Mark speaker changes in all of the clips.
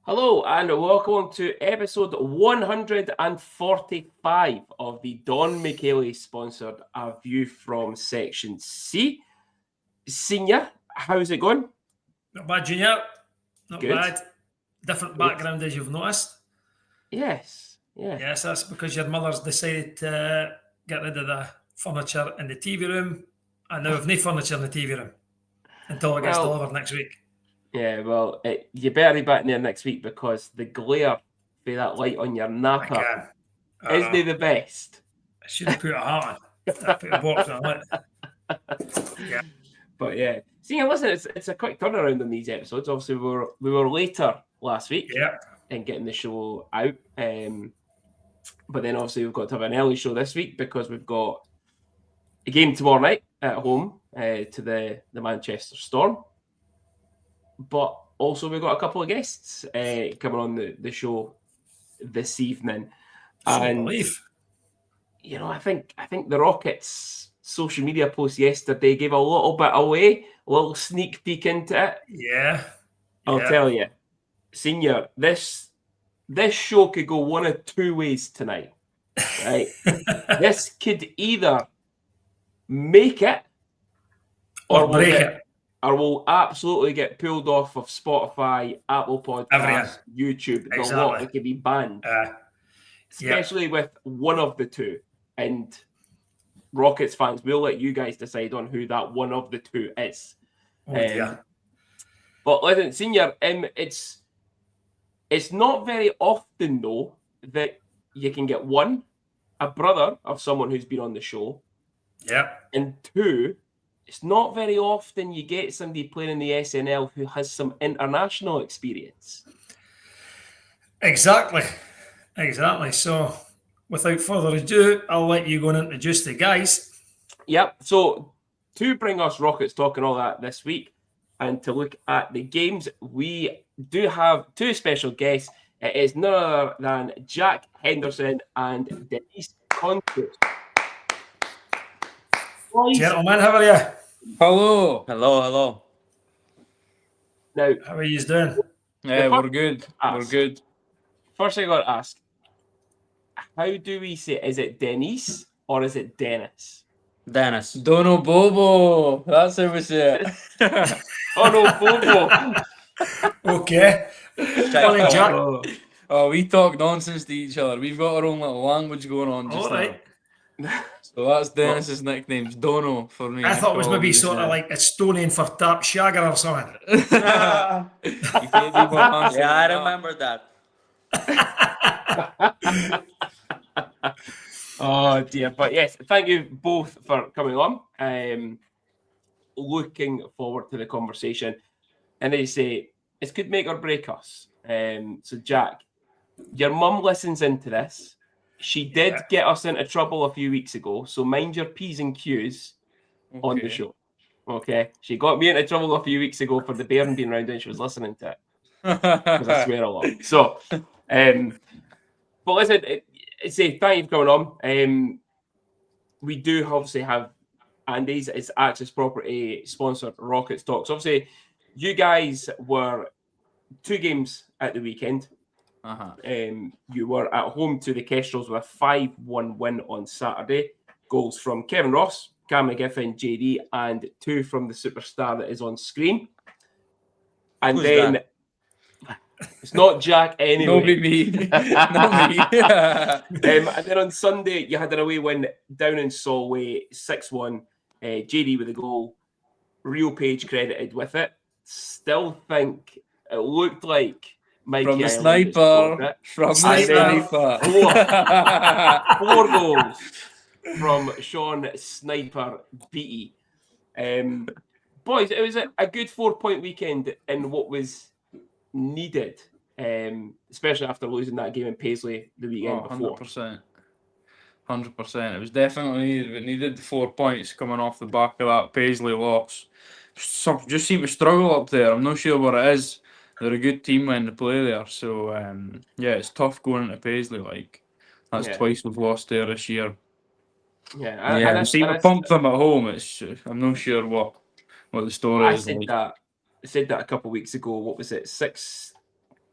Speaker 1: Hello and welcome to episode 145 of the Don McKaylee sponsored A View from Section C. Senior, how's it going?
Speaker 2: Not bad, Junior. Not
Speaker 1: Good.
Speaker 2: bad. Different background as you've noticed.
Speaker 1: Yes. Yeah.
Speaker 2: Yes, that's because your mother's decided to get rid of the furniture in the TV room, and now we've no furniture in the TV room until it gets delivered next week.
Speaker 1: Yeah, well, you better be back in there next week because the glare for that light on your napper isn't the best.
Speaker 2: I should have put a hat on. I put a box on it. Yeah.
Speaker 1: But yeah. See, listen, it's a quick turnaround on these episodes. Obviously, we were later last week in getting the show out. But then obviously we've got to have an early show this week because we've got a game tomorrow night at home to the Manchester Storm. But also we've got a couple of guests coming on the show this evening. And you know, I think the Rockets social media post yesterday gave a little bit away, a little sneak peek into it.
Speaker 2: Yeah.
Speaker 1: I'll tell you, Senior, this show could go one of two ways tonight. Right? This could either make it
Speaker 2: or break it.
Speaker 1: Or will absolutely get pulled off of Spotify, Apple Podcasts, YouTube. The lot that could be banned. Especially with one of the two. And Rockets fans, we'll let you guys decide on who that one of the two is. But listen, Senior, it's not very often, though, that you can get one, a brother of someone who's been on the show.
Speaker 2: Yeah.
Speaker 1: And two, it's not very often you get somebody playing in the SNL who has some international experience.
Speaker 2: Exactly. So, without further ado, I'll let you go and introduce the guys.
Speaker 1: Yep. So, to bring us Rockets talk and all that this week, and to look at the games, we do have two special guests. It is none other than Jack Henderson and Denise Kontseus.
Speaker 2: Gentlemen, how are you?
Speaker 3: Hello.
Speaker 1: Now,
Speaker 2: how are you doing?
Speaker 3: Yeah, we're good. We're good.
Speaker 1: First thing I got to ask, how do we say, is it Denise or is it Dennis?
Speaker 3: Dennis. Dono Bobo. That's how we say it.
Speaker 1: Oh no, Bobo.
Speaker 2: Okay. Jack.
Speaker 3: Oh, we talk nonsense to each other. We've got our own little language going on just now. So that's Dennis's nicknames. Dono for me.
Speaker 2: I thought it was maybe sort of like a Stone for Tap Shagger or something.
Speaker 3: Yeah, I remember that.
Speaker 1: Oh dear, but yes, thank you both for coming on. Looking forward to the conversation, and they say it could make or break us. So Jack, your mum listens into this. She did get us into trouble a few weeks ago, so mind your P's and Q's on the show. Okay, she got me into trouble a few weeks ago for the Bairn being around and she was listening to it because I swear a lot. So, but listen, say thank you for coming on. We do obviously have Andy's. It's Access Property sponsored Rockets Talks. Obviously, you guys were 2 games at the weekend. You were at home to the Kestrels with a 5-1 win on Saturday. Goals from Kevin Ross, Cam McGiffin, JD, and 2 from the superstar that is on screen. And
Speaker 3: Who's
Speaker 1: then
Speaker 3: that?
Speaker 1: It's not Jack anyway.
Speaker 3: Nobody me. Not me.
Speaker 1: And then on Sunday, you had an away win down in Solway, 6-1. JD with a goal. Real Page credited with it. Still think it looked like Mikey
Speaker 3: From the
Speaker 1: Island
Speaker 3: sniper. From the sniper.
Speaker 1: 4 goals from Sean Sniper Beattie. Boys, it was a good 4-point weekend in what was needed, especially after losing that game in Paisley the weekend before.
Speaker 3: 100%. It was definitely needed. It needed 4 points coming off the back of that Paisley loss. Just seem to struggle up there. I'm not sure what it is. They're a good team when they play there. So, yeah, it's tough going into Paisley. That's twice we've lost there this year.
Speaker 1: Yeah,
Speaker 3: and I seem to pump them at home. I'm not sure what the story is.
Speaker 1: I said that a couple of weeks ago. What was it?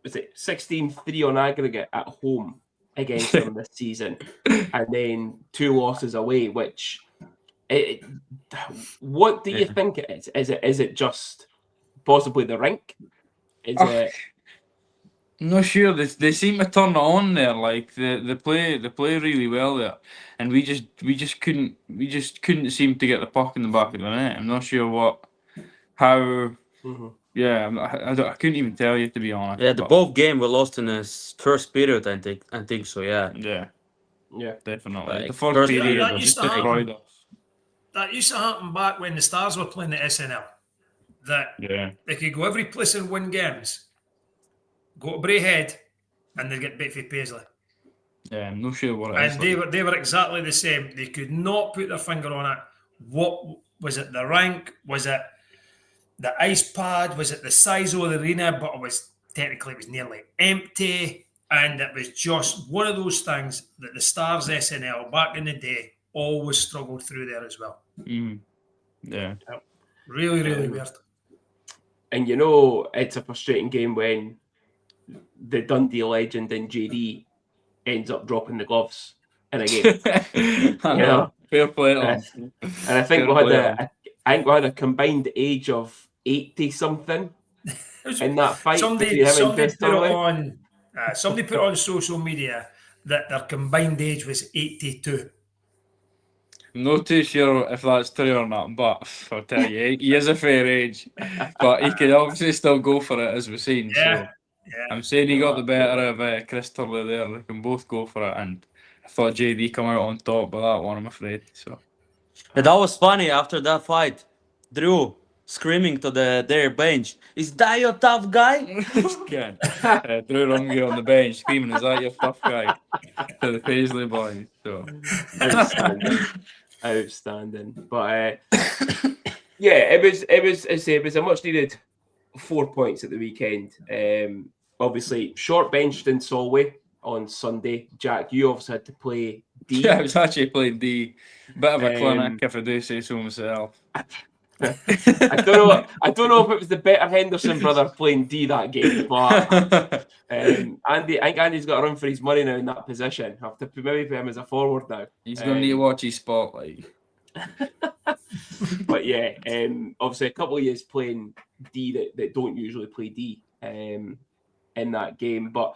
Speaker 1: was it 16-3 on aggregate at home against them this season, and then 2 losses away. Which, what do you think it is? Is it just possibly the rink? Is it?
Speaker 3: I'm not sure. They seem to turn it on there. Like they play really well there, and we just couldn't seem to get the puck in the back of the net. I'm not sure how. Yeah, I couldn't even tell you, to be honest.
Speaker 4: Yeah, both games were lost in the first period. I think so. Yeah.
Speaker 3: Yeah, definitely.
Speaker 4: Like,
Speaker 3: the first
Speaker 4: first
Speaker 3: period
Speaker 2: period
Speaker 3: was
Speaker 2: used
Speaker 3: just
Speaker 2: to
Speaker 3: destroyed us.
Speaker 2: That used to happen back when the Stars were playing the SNL. That they could go every place and win games, go to Braehead, and they'd get beat for Paisley.
Speaker 3: Yeah, I'm not sure what it is.
Speaker 2: And they were exactly the same. They could not put their finger on it. What was it? The rank? Was it the ice pad? Was it the size of the arena? But it was nearly empty, and it was just one of those things that the Stars SNL back in the day always struggled through there as well.
Speaker 3: Yeah.
Speaker 2: Really, really weird.
Speaker 1: And it's a frustrating game when the Dundee legend in JD ends up dropping the gloves in a game.
Speaker 3: I know. Fair play to him.
Speaker 1: And I think we had a combined age of 80 something in that fight.
Speaker 2: Somebody put on social media that their combined age was 82.
Speaker 3: I'm not too sure if that's true or not, but I'll tell you, he is a fair age. But he can obviously still go for it, as we've seen.
Speaker 2: Yeah.
Speaker 3: So I'm saying he got the better of Chris Turley there. They can both go for it. And I thought JD come out on top by that one, I'm afraid. So
Speaker 4: And that was funny after that fight. Drew screaming to their bench, "Is that your tough guy?"
Speaker 3: Drew Runge on the bench screaming, "Is that your tough guy?" to the Paisley boys. So
Speaker 1: outstanding. But it was a much needed 4 points at the weekend. Obviously short benched in Solway on Sunday. Jack, you obviously had to play D.
Speaker 3: Yeah, I was actually playing D. Bit of a clinic, if I do say so myself.
Speaker 1: I don't know if it was the better Henderson brother playing D that game, but I think Andy's got a run for his money now in that position. I have to maybe put him as a forward now.
Speaker 3: He's going to need to watch his spotlight.
Speaker 1: But yeah, obviously a couple of years playing D that don't usually play D in that game, but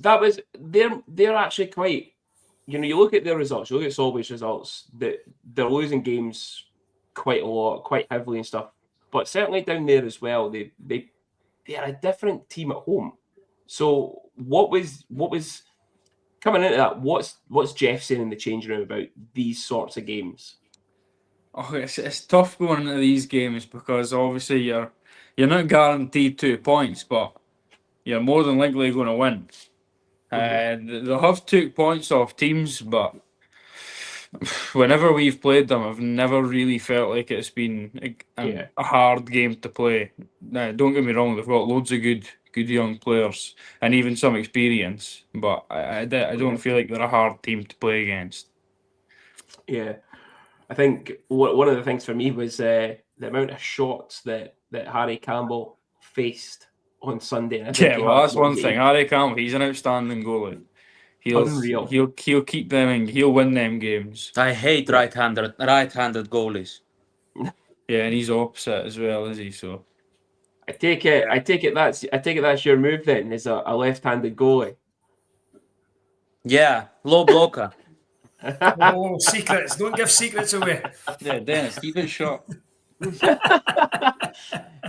Speaker 1: that was they're actually quite. You look at their results, you look at Solway's results, that they're losing games quite a lot, quite heavily and stuff. But certainly down there as well, they're a different team at home. So what was coming into that? What's Jeff saying in the changing room about these sorts of games?
Speaker 3: Oh, it's tough going into these games because obviously you're not guaranteed 2 points, but you're more than likely going to win. They have took points off teams, but whenever we've played them, I've never really felt like it's been a hard game to play. Now, don't get me wrong; they've got loads of good young players and even some experience, but I don't feel like they're a hard team to play against.
Speaker 1: Yeah, I think one of the things for me was the amount of shots that Harry Campbell faced on Sunday.
Speaker 3: That's one thing. Harry Campbell, he's an outstanding goalie. He'll keep them in. He'll win them games.
Speaker 4: I hate right-handed goalies.
Speaker 3: Yeah, and he's opposite as well, is he? So
Speaker 1: I take it that's your move then, is a left-handed goalie.
Speaker 4: Yeah, low blocker.
Speaker 2: Oh, secrets! Don't give secrets away.
Speaker 3: Yeah, Dennis, keep it short.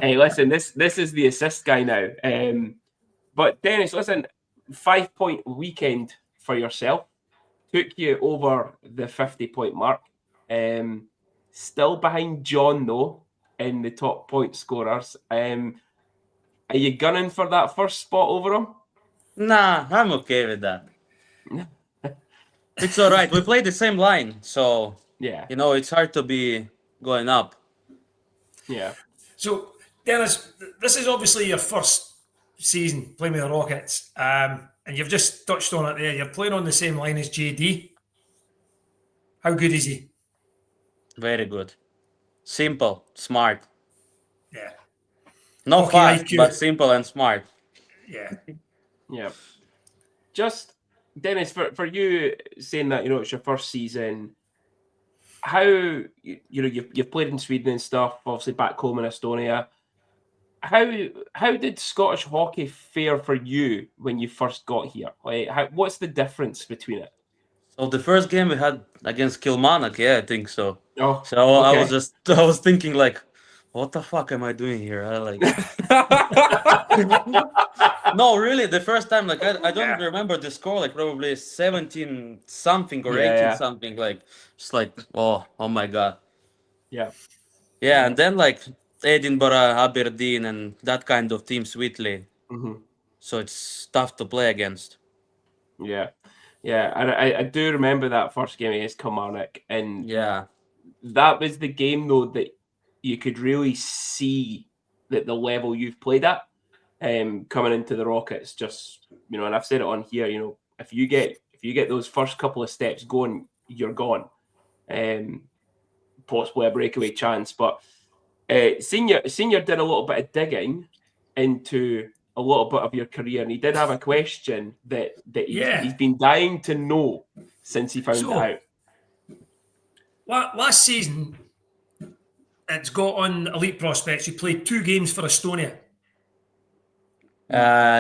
Speaker 1: Hey, listen, this is the assist guy now. But Dennis, listen, 5 point weekend for yourself. Took you over the 50-point mark. Still behind John though in the top point scorers. Are you gunning for that first spot over him?
Speaker 4: Nah, I'm okay with that. It's all right. We play the same line, so
Speaker 1: yeah,
Speaker 4: it's hard to be going up.
Speaker 1: Yeah.
Speaker 2: So, Dennis, this is obviously your first season playing with the Rockets, and you've just touched on it there. You're playing on the same line as JD. How good is he?
Speaker 4: Very good. Simple, smart.
Speaker 2: Yeah.
Speaker 4: No
Speaker 2: Hockey
Speaker 4: fast,
Speaker 2: IQ.
Speaker 4: but simple and smart.
Speaker 2: Yeah.
Speaker 1: Yeah. Just Dennis, for you saying that it's your first season, how you've played in Sweden and stuff, obviously back home in Estonia. How did Scottish hockey fare for you when you first got here? Like, what's the difference between it?
Speaker 4: So the first game we had against Kilmarnock, yeah, I think so.
Speaker 1: Oh,
Speaker 4: So I
Speaker 1: okay.
Speaker 4: was thinking like, what the fuck am I doing here? I like no, really, the first time like I don't
Speaker 2: Yeah.
Speaker 4: remember the score, like probably 17 something or
Speaker 1: Yeah,
Speaker 4: 18
Speaker 1: yeah.
Speaker 4: something, like just like oh my god.
Speaker 1: Yeah.
Speaker 4: Yeah, and then like Edinburgh, Aberdeen, and that kind of team sweetly.
Speaker 1: Hmm.
Speaker 4: So it's tough to play against.
Speaker 1: Yeah. Yeah. And I do remember that first game against Kilmarnock, and
Speaker 4: Yeah.
Speaker 1: that was the game though that you could really see that the level you've played at coming into the Rockets. Just and I've said it on here. If you get those first couple of steps going, you're gone. Possibly a breakaway chance, but senior did a little bit of digging into a little bit of your career, and he did have a question that he's been dying to know since he found it out.
Speaker 2: Last season, it's got on Elite Prospects. You played 2 games for Estonia.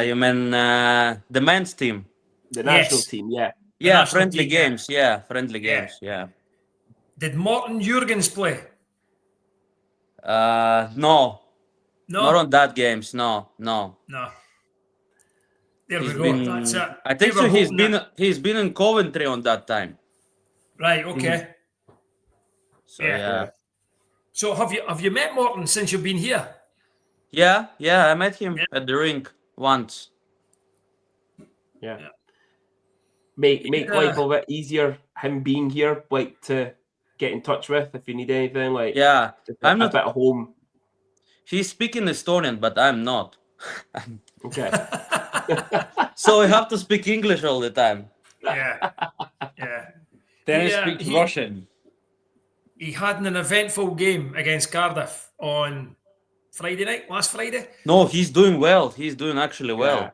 Speaker 4: You mean the men's team?
Speaker 1: The national
Speaker 2: Yes.
Speaker 1: team, yeah.
Speaker 4: Yeah,
Speaker 2: national
Speaker 4: friendly
Speaker 2: team, yeah.
Speaker 4: games. Yeah, friendly
Speaker 2: Yeah.
Speaker 4: games. Yeah.
Speaker 2: Did Morten Jurgens play?
Speaker 4: No,
Speaker 2: No.
Speaker 4: not on that games. No.
Speaker 2: No. There
Speaker 4: He's
Speaker 2: we go.
Speaker 4: been.
Speaker 2: That's it.
Speaker 4: I think
Speaker 2: We were
Speaker 4: so. He's
Speaker 2: hoping
Speaker 4: been. He's been in Coventry on that time.
Speaker 2: Right. Okay.
Speaker 4: So yeah.
Speaker 2: So have you met Morten since you've been here?
Speaker 4: Yeah. I met him at the rink once.
Speaker 1: Yeah.
Speaker 2: Yeah.
Speaker 1: Make
Speaker 2: Yeah.
Speaker 1: life a bit easier, him being here, like to get in touch with if you need anything, like
Speaker 4: Yeah,
Speaker 1: just
Speaker 4: I'm
Speaker 1: a
Speaker 4: not.
Speaker 1: bit of home.
Speaker 4: He's speaking Estonian, but I'm not.
Speaker 1: Okay.
Speaker 4: So I have to speak English all the time.
Speaker 2: Yeah. Yeah.
Speaker 3: Dennis
Speaker 2: Yeah,
Speaker 3: speaks Russian.
Speaker 2: He had an eventful game against Cardiff on Friday night, last Friday.
Speaker 4: No, he's doing well. He's doing actually well.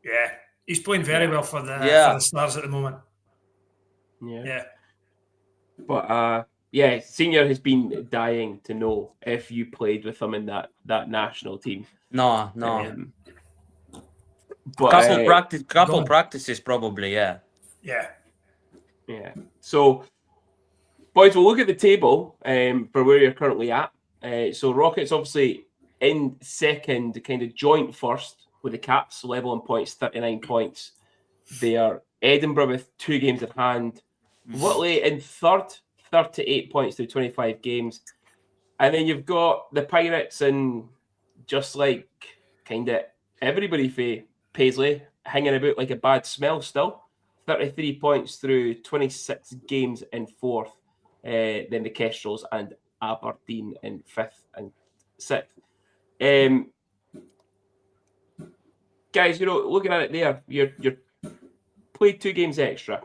Speaker 2: Yeah. He's playing very well for the Stars at the moment. Yeah.
Speaker 1: But Senior has been dying to know if you played with him in that national team.
Speaker 4: No.
Speaker 1: But
Speaker 4: Couple practices probably. Yeah.
Speaker 1: Yeah. So, boys, we'll look at the table for where you're currently at. So Rockets obviously in second, kind of joint first with the Caps, level in points, 39 points. They are Edinburgh with 2 games in hand. Whitley in third, 38 points through 25 games. And then you've got the Pirates and just like kind of everybody for Paisley hanging about like a bad smell still. 33 points through 26 games in fourth. Then the Kestrels and Aberdeen in 5th and 6th. Guys, looking at it there, you're played 2 games extra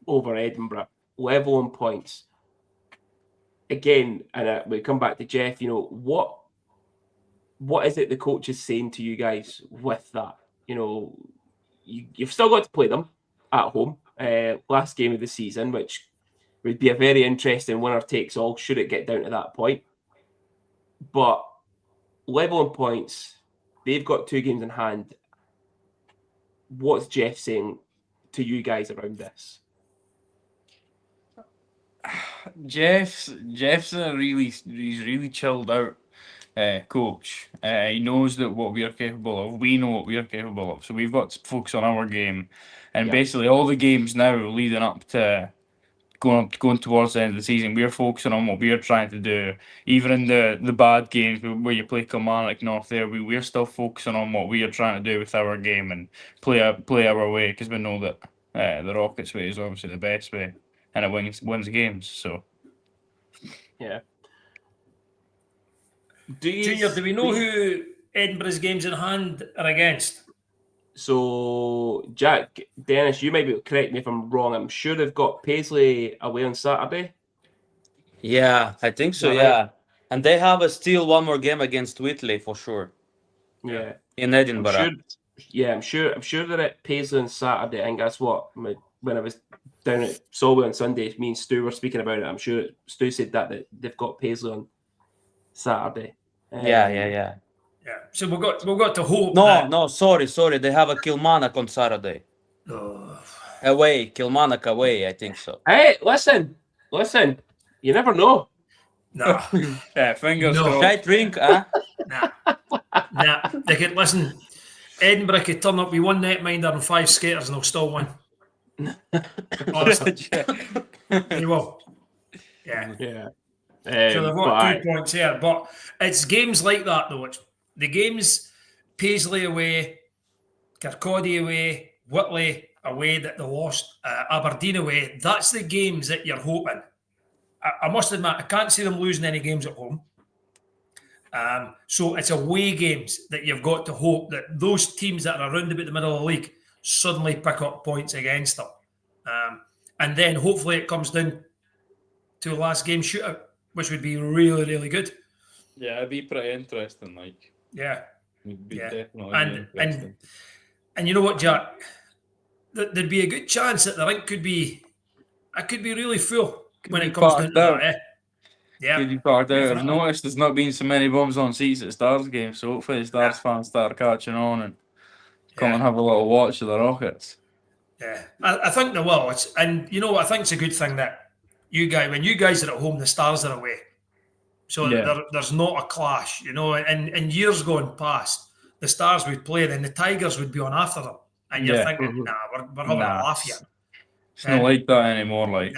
Speaker 1: over Edinburgh, level in points. Again, and we come back to Jeff, what is it the coach is saying to you guys with that? You've still got to play them at home, last game of the season, which would be a very interesting winner takes all should it get down to that point. But level in points, they've got 2 games in hand. What's Jeff saying to you guys around this?
Speaker 3: Jeff's he's really chilled out coach. He knows that what we are capable of. We know what we are capable of. So we've got to focus on our game, and basically all the games now leading up to going towards the end of the season, we're focusing on what we are trying to do. Even in the bad games where you play Kilmarnock North, there we're still focusing on what we are trying to do with our game and play our way, because we know that the Rockets way is obviously the best way, and it wins games. So
Speaker 1: yeah.
Speaker 2: Junior, do we know who Edinburgh's games in hand are against?
Speaker 1: So, Jack, Dennis, you might be correct me if I'm wrong. I'm sure they've got Paisley away on Saturday.
Speaker 4: Yeah, I think so.
Speaker 1: Right.
Speaker 4: Yeah. And they have still one more game against Whitley for sure
Speaker 1: Yeah.
Speaker 4: in
Speaker 1: I'm
Speaker 4: Edinburgh.
Speaker 1: sure. Yeah, I'm sure they're at Paisley on Saturday. I think that's what when I was down at Solway on Sunday, me and Stu were speaking about it. I'm sure Stu said that they've got Paisley on Saturday.
Speaker 4: Yeah.
Speaker 2: Yeah. So we've got to hope.
Speaker 4: No, sorry. They have a Kilmarnock on Saturday.
Speaker 2: Oh,
Speaker 4: Away, Kilmarnock away, I think so.
Speaker 1: Hey, listen. You never know.
Speaker 2: nah,
Speaker 3: Yeah, fingers
Speaker 2: No.
Speaker 3: crossed.
Speaker 4: Right drink, huh?
Speaker 2: nah. They could listen. Edinburgh could turn up with one netminder and 5 skaters and they'll still win. Honestly, they will. Yeah.
Speaker 1: Yeah.
Speaker 2: So they've got 2 points here, but it's games like that though. It's the games: Paisley away, Kirkcaldy away, Whitley away that they lost, Aberdeen away. That's the games that you're hoping. I must admit, I can't see them losing any games at home. So it's away games that you've got to hope that those teams that are around about the middle of the league suddenly pick up points against them. And then hopefully it comes down to a last game shootout, which would be really, really good.
Speaker 3: Yeah, it'd be pretty interesting. Like,
Speaker 2: Yeah.
Speaker 3: it'd be
Speaker 2: Yeah.
Speaker 3: definitely
Speaker 2: And
Speaker 3: interesting.
Speaker 2: and you know what, Jack? There'd be a good chance that the rink could be really full when
Speaker 3: be
Speaker 2: it comes down
Speaker 3: packed
Speaker 2: to
Speaker 3: out.
Speaker 2: that. Yeah.
Speaker 3: Could be parked out. I've
Speaker 2: definitely.
Speaker 3: noticed there's not been so many bums on seats at Stars games, so hopefully the Stars fans start catching on and come and have a little watch of the Rockets.
Speaker 2: Yeah, I think they will. And you know what? I think it's a good thing that when you guys are at home, the Stars are away. So
Speaker 3: Yeah.
Speaker 2: there's not a clash, you know. And in years gone past, the Stars would play, then the Tigers would be on after them. And you're
Speaker 3: Yeah.
Speaker 2: thinking, nah, we're having a laugh here.
Speaker 3: It's not like that anymore. Like,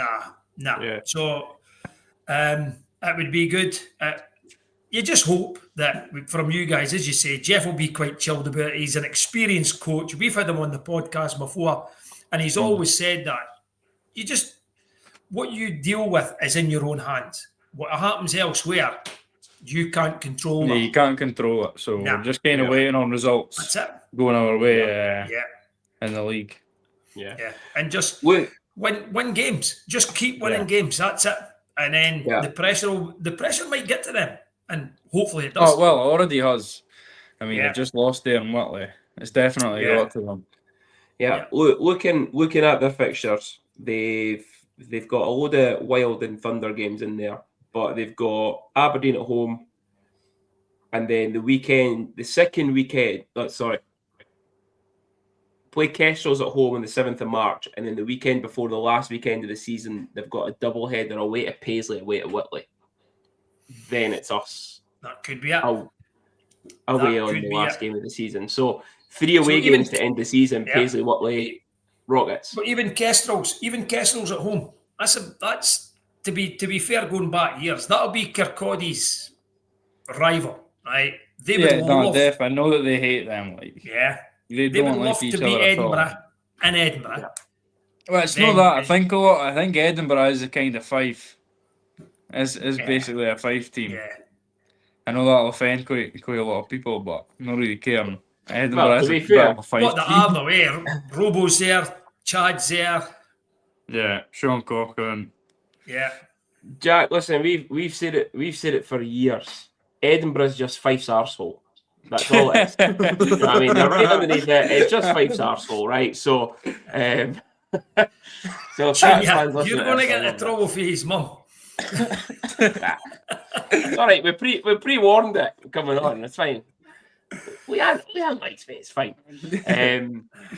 Speaker 2: Nah.
Speaker 1: Yeah.
Speaker 2: So it would be good. You just hope that from you guys, as you say, Jeff will be quite chilled about it. He's an experienced coach. We've had him on the podcast before, and he's always said that what you deal with is in your own hands. What happens elsewhere, you can't control.
Speaker 3: yeah,
Speaker 2: That.
Speaker 3: you can't control it. So
Speaker 2: Nah.
Speaker 3: we're just kind of waiting on results
Speaker 2: That's it.
Speaker 3: going our way
Speaker 2: Yeah,
Speaker 3: in the league.
Speaker 2: yeah, and just
Speaker 1: Look,
Speaker 2: win games. Just keep winning
Speaker 3: Yeah.
Speaker 2: games. That's it. And then
Speaker 1: Yeah.
Speaker 2: the pressure might get to them, and hopefully it does.
Speaker 3: Oh, well, it already has. I mean,
Speaker 2: Yeah.
Speaker 3: they've just lost there in Whitley. It's definitely
Speaker 2: Yeah.
Speaker 3: got to them.
Speaker 1: yeah. Looking at their fixtures, they've got a load of Wild and Thunder games in there, but they've got Aberdeen at home, and then the second weekend. Play Kestrels at home on the 7th of March, and then the weekend before the last weekend of the season, they've got a double header away to Paisley, away to Whitley. Then it's us
Speaker 2: That could be it.
Speaker 1: away
Speaker 2: That
Speaker 1: on
Speaker 2: could
Speaker 1: the
Speaker 2: be
Speaker 1: last
Speaker 2: it.
Speaker 1: game of the season. So 3 away
Speaker 2: even-
Speaker 1: games to end the season:
Speaker 2: Yeah.
Speaker 1: Paisley, Whitley, Rockets.
Speaker 2: But even Kestrels at home. That's to be fair, going back years. That'll be Kirkcaldy's rival, right? They would
Speaker 3: Yeah, no,
Speaker 2: love,
Speaker 3: Def. I know that they hate them. Like,
Speaker 2: yeah,
Speaker 3: they
Speaker 2: they would
Speaker 3: don't
Speaker 2: love
Speaker 3: like each
Speaker 2: to
Speaker 3: other
Speaker 2: beat
Speaker 3: at all.
Speaker 2: Edinburgh in Edinburgh.
Speaker 1: Yeah.
Speaker 3: Well, it's
Speaker 2: Then-
Speaker 3: not that. I think Edinburgh is a kind of Fife. Is
Speaker 2: Yeah.
Speaker 3: basically a Fife team.
Speaker 2: Yeah.
Speaker 3: I know that'll offend quite a lot of people, but I'm not really caring. Edinburgh
Speaker 1: Well, to
Speaker 3: is
Speaker 1: be
Speaker 3: a
Speaker 1: fair,
Speaker 3: bit of a Fife
Speaker 2: What the
Speaker 3: team.
Speaker 2: are though, eh? Robo's there, Chad's there.
Speaker 3: Yeah, Sean Cochran.
Speaker 2: Yeah.
Speaker 1: Jack, listen, we've said it for years. Edinburgh's just Fife's arsehole. That's all it is. You know what I mean, they're right underneath it. It's just Fife's arsehole, right? So, so Pats fans listening
Speaker 2: You're going to
Speaker 1: this, I
Speaker 2: get in
Speaker 1: love
Speaker 2: trouble for his mum.
Speaker 1: it. All right, we pre-warned it coming on. It's fine. We aren't lights, mate. It's fine.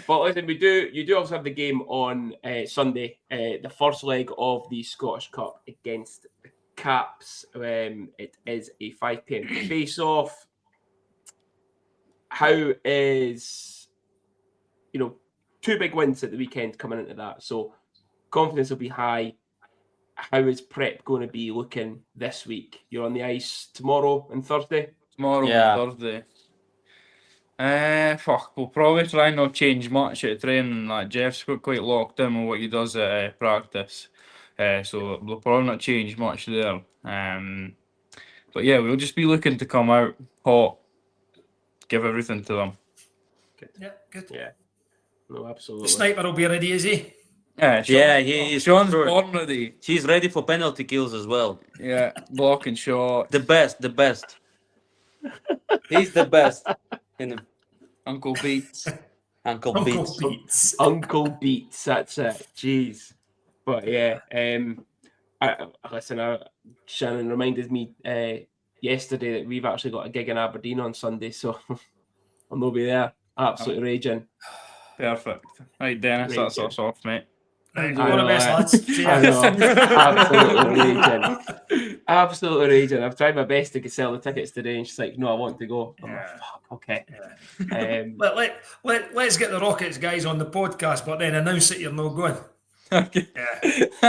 Speaker 1: But listen, you do also have the game on Sunday, the first leg of the Scottish Cup against the Caps. It is a 5 p.m. face-off. How is, 2 big wins at the weekend coming into that, so confidence will be high. How is prep going to be looking this week? You're on the ice tomorrow and Thursday?
Speaker 3: Tomorrow
Speaker 4: Yeah.
Speaker 3: and Thursday. We'll probably try and not change much at training. Like, Jeff's got quite locked in on what he does at practice. So we'll probably not change much there. But yeah, we'll just be looking to come out hot, give everything to them.
Speaker 2: Yeah, good.
Speaker 1: Yeah. No, absolutely.
Speaker 2: The sniper will be ready, is he?
Speaker 3: Yeah,
Speaker 4: Yeah, he is
Speaker 3: Sean's
Speaker 4: sure.
Speaker 3: born ready.
Speaker 4: He's ready for penalty kills as well.
Speaker 3: Yeah, blocking shot.
Speaker 4: The best. He's the best. In
Speaker 3: Uncle Beats.
Speaker 4: Uncle
Speaker 2: Uncle
Speaker 4: Beats.
Speaker 2: Beats.
Speaker 1: Uncle Beats, that's it. Jeez. But yeah, Shannon reminded me yesterday that we've actually got a gig in Aberdeen on Sunday, so I'll not be there. Absolutely raging.
Speaker 3: Perfect. Right, Dennis, that's
Speaker 1: Raging.
Speaker 3: us off, mate.
Speaker 2: Right,
Speaker 1: I
Speaker 2: all the
Speaker 1: know,
Speaker 2: best,
Speaker 1: eh?
Speaker 2: lads. Cheers.
Speaker 1: I know. Absolutely raging. Absolutely raging. I've tried my best to sell the tickets today, and she's like, "No, I want to go." I'm like,
Speaker 2: Yeah.
Speaker 1: "Fuck, okay."
Speaker 2: Let's get the Rockets guys on the podcast, but then announce that you're not going.
Speaker 3: Okay.
Speaker 2: Yeah.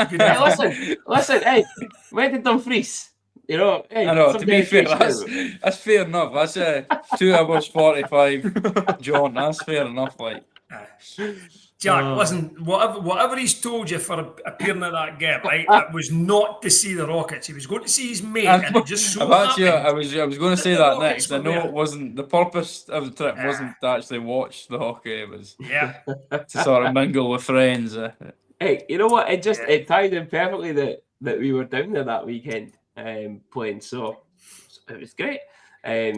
Speaker 2: Good
Speaker 1: Hey,
Speaker 2: effort.
Speaker 1: listen. Hey, went to Dumfries. You know, hey,
Speaker 3: I know,
Speaker 1: some
Speaker 3: to be fair,
Speaker 1: dedication.
Speaker 3: that's fair enough. That's 2 hours 45, John. That's fair enough, like.
Speaker 2: Jack, listen, whatever he's told you for appearing at that game, right? It was not to see the Rockets. He was going to see his mate, and it just so
Speaker 3: Actually,
Speaker 2: happened.
Speaker 3: I was going to say
Speaker 2: the
Speaker 3: that
Speaker 2: Rockets
Speaker 3: next. I
Speaker 2: were
Speaker 3: know
Speaker 2: there.
Speaker 3: it wasn't the purpose of the trip. Wasn't to actually watch the hockey. It was
Speaker 2: Yeah.
Speaker 3: to sort of mingle with friends.
Speaker 1: Hey, you know what? It
Speaker 2: Yeah.
Speaker 1: it tied in perfectly that we were down there that weekend playing. So it was great.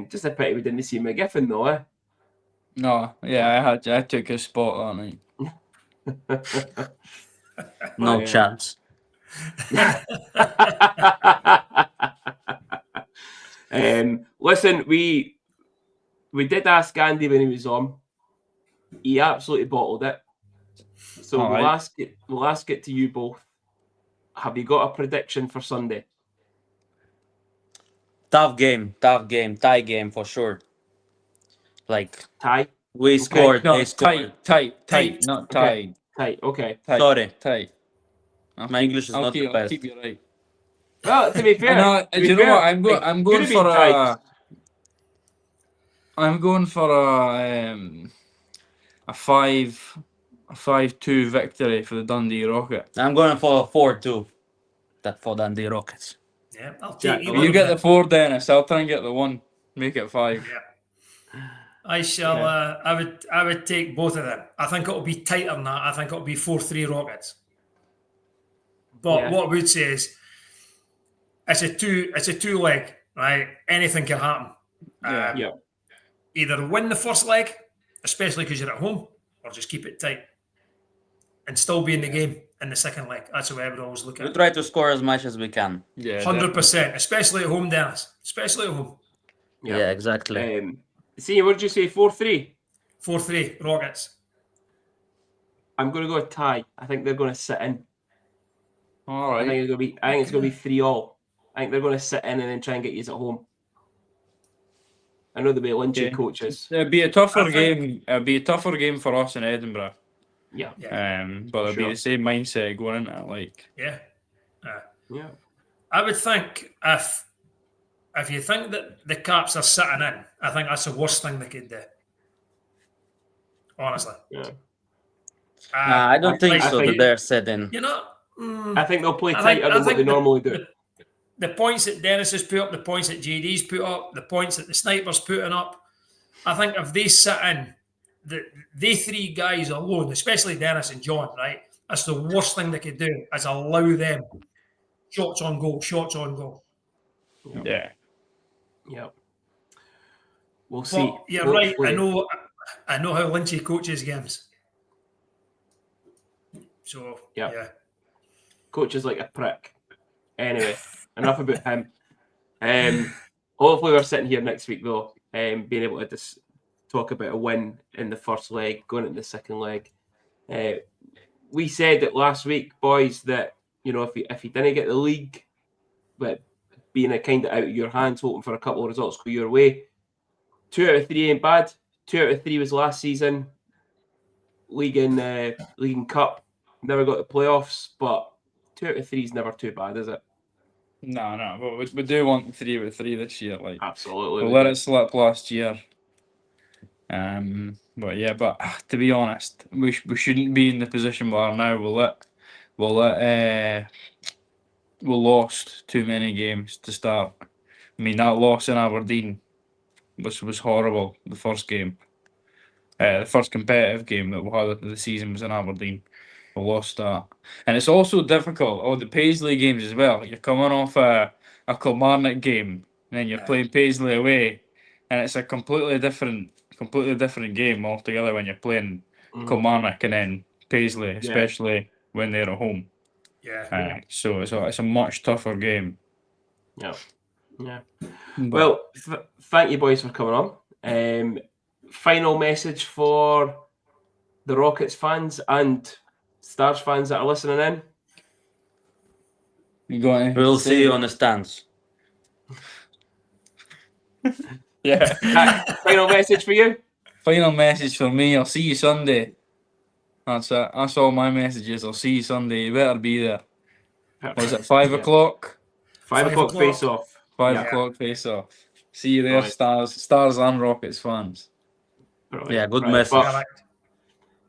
Speaker 1: Just a pity we didn't see McGiffin though. Eh?
Speaker 3: No, yeah, I took his spot that night.
Speaker 4: No
Speaker 1: Yeah.
Speaker 4: chance.
Speaker 1: Listen, we did ask Andy when he was on. He absolutely bottled it. So
Speaker 3: All
Speaker 1: we'll
Speaker 3: right.
Speaker 1: ask it to you both. Have you got a prediction for Sunday?
Speaker 4: Tough game, tie game for sure. Like
Speaker 1: Tie?
Speaker 4: we scored,
Speaker 3: No,
Speaker 4: they scored.
Speaker 3: tight, not
Speaker 1: Okay.
Speaker 3: tied.
Speaker 1: Tight. Okay.
Speaker 3: Tight,
Speaker 4: Sorry,
Speaker 3: tight.
Speaker 4: my English is not the
Speaker 3: I'll
Speaker 4: best.
Speaker 3: keep you right.
Speaker 1: Well, to be fair,
Speaker 3: No, do you know what? I'm going
Speaker 1: could
Speaker 3: for
Speaker 1: have been tight.
Speaker 3: I'm going for a 5-2 victory for the Dundee Rockets.
Speaker 4: I'm going for 4-2. That for Dundee Rockets.
Speaker 2: Yeah, I'll
Speaker 1: Jack,
Speaker 2: take
Speaker 1: you
Speaker 2: either
Speaker 3: You
Speaker 2: of
Speaker 3: get
Speaker 2: them.
Speaker 3: the 4, Dennis. I'll try and get the 1. Make it 5.
Speaker 2: Yeah. I shall. I would take both of them. I think it'll be tighter than that. I think it'll be 4-3 Rockets. But
Speaker 1: Yeah.
Speaker 2: what I would say is, it's a two leg, right? Anything can happen.
Speaker 3: Yeah.
Speaker 1: Yeah.
Speaker 2: Either win the first leg, especially because you're at home, or just keep it tight and still be in the game in the second leg. That's the way I would always look
Speaker 4: We
Speaker 2: at it.
Speaker 4: try to score as much as we can.
Speaker 3: Yeah,
Speaker 2: 100%, especially at home, Dennis. Especially at home.
Speaker 4: Yeah, exactly.
Speaker 1: See, what did you say? 4-3.
Speaker 2: 4-3 Rockets.
Speaker 1: I'm going to go a tie. I think they're going to sit in.
Speaker 3: All
Speaker 1: I
Speaker 3: right.
Speaker 1: think it's going to be 3-3. I think they're going to sit in and then try and get you at home. I know there'll be lynchy
Speaker 3: Okay.
Speaker 1: coaches.
Speaker 3: It'd be a tougher
Speaker 2: I think-
Speaker 3: game. It'd be a tougher game for us in Edinburgh.
Speaker 1: Yeah.
Speaker 3: But it'd be
Speaker 1: Sure.
Speaker 3: the same mindset going into it. Like,
Speaker 2: Yeah.
Speaker 1: Yeah.
Speaker 2: I would think if you think that the Caps are sitting in, I think that's the worst thing they could do. Honestly.
Speaker 1: Yeah.
Speaker 4: I don't think
Speaker 1: I
Speaker 4: so.
Speaker 1: think-
Speaker 4: That they're setting.
Speaker 2: You know,
Speaker 1: I think they'll play
Speaker 2: I
Speaker 1: tighter
Speaker 2: think-
Speaker 1: than
Speaker 2: I
Speaker 1: what
Speaker 2: think
Speaker 1: they
Speaker 2: the-
Speaker 1: normally do.
Speaker 2: the points that Dennis has put up, the points that JD's put up, the points that the Sniper's putting up, I think if they sit in, they three guys alone, especially Dennis and John, right? That's the worst thing they could do, is allow them shots on goal.
Speaker 3: yeah.
Speaker 1: Yeah. We'll see.
Speaker 2: But you're right.
Speaker 1: Hopefully.
Speaker 2: I know how Lynchy coaches games. So
Speaker 1: Yeah.
Speaker 2: yeah.
Speaker 1: Coach is like a prick. Anyway, enough about him. Hopefully we're sitting here next week though, being able to just talk about a win in the first leg, going into the second leg. We said it last week, boys, that if you didn't get the league, but being a kind of out of your hands, hoping for a couple of results go your way. 2 out of 3 ain't bad. 2 out of 3 was last season. League and Cup, never got the playoffs, but 2 out of 3 is never too bad, is it?
Speaker 3: No, but we do want 3 out of 3 this year. Like,
Speaker 1: Absolutely.
Speaker 3: we let it slip last year. But to be honest, we shouldn't be in the position we are now. We lost too many games to start. I mean, that loss in Aberdeen was horrible. The first game, the first competitive game that we had of the season was in Aberdeen. We lost that. And it's also difficult, all the Paisley games as well. You're coming off a Kilmarnock game, and then you're playing Paisley away, and it's a completely different game altogether when you're playing Kilmarnock and then Paisley, especially when they're at home.
Speaker 2: Yeah.
Speaker 3: So it's a much tougher game.
Speaker 1: Yeah.
Speaker 3: But
Speaker 1: Well, thank you, boys, for coming on. Final message for the Rockets fans and Stars fans that are listening in.
Speaker 3: you got anything
Speaker 4: We'll
Speaker 3: to say?
Speaker 4: see you on the stands.
Speaker 3: Yeah.
Speaker 1: Jack, final message for you.
Speaker 3: Final message for me, I'll see you Sunday. That's it. That's all my messages. I'll see you Sunday. You better be there. Was it 5 o'clock?
Speaker 1: 5 o'clock face off.
Speaker 3: 5 o'clock face off. See you there,
Speaker 1: Right.
Speaker 3: Stars and Rockets fans.
Speaker 1: Brilliant.
Speaker 4: Yeah, good
Speaker 1: Right,
Speaker 4: message.
Speaker 1: but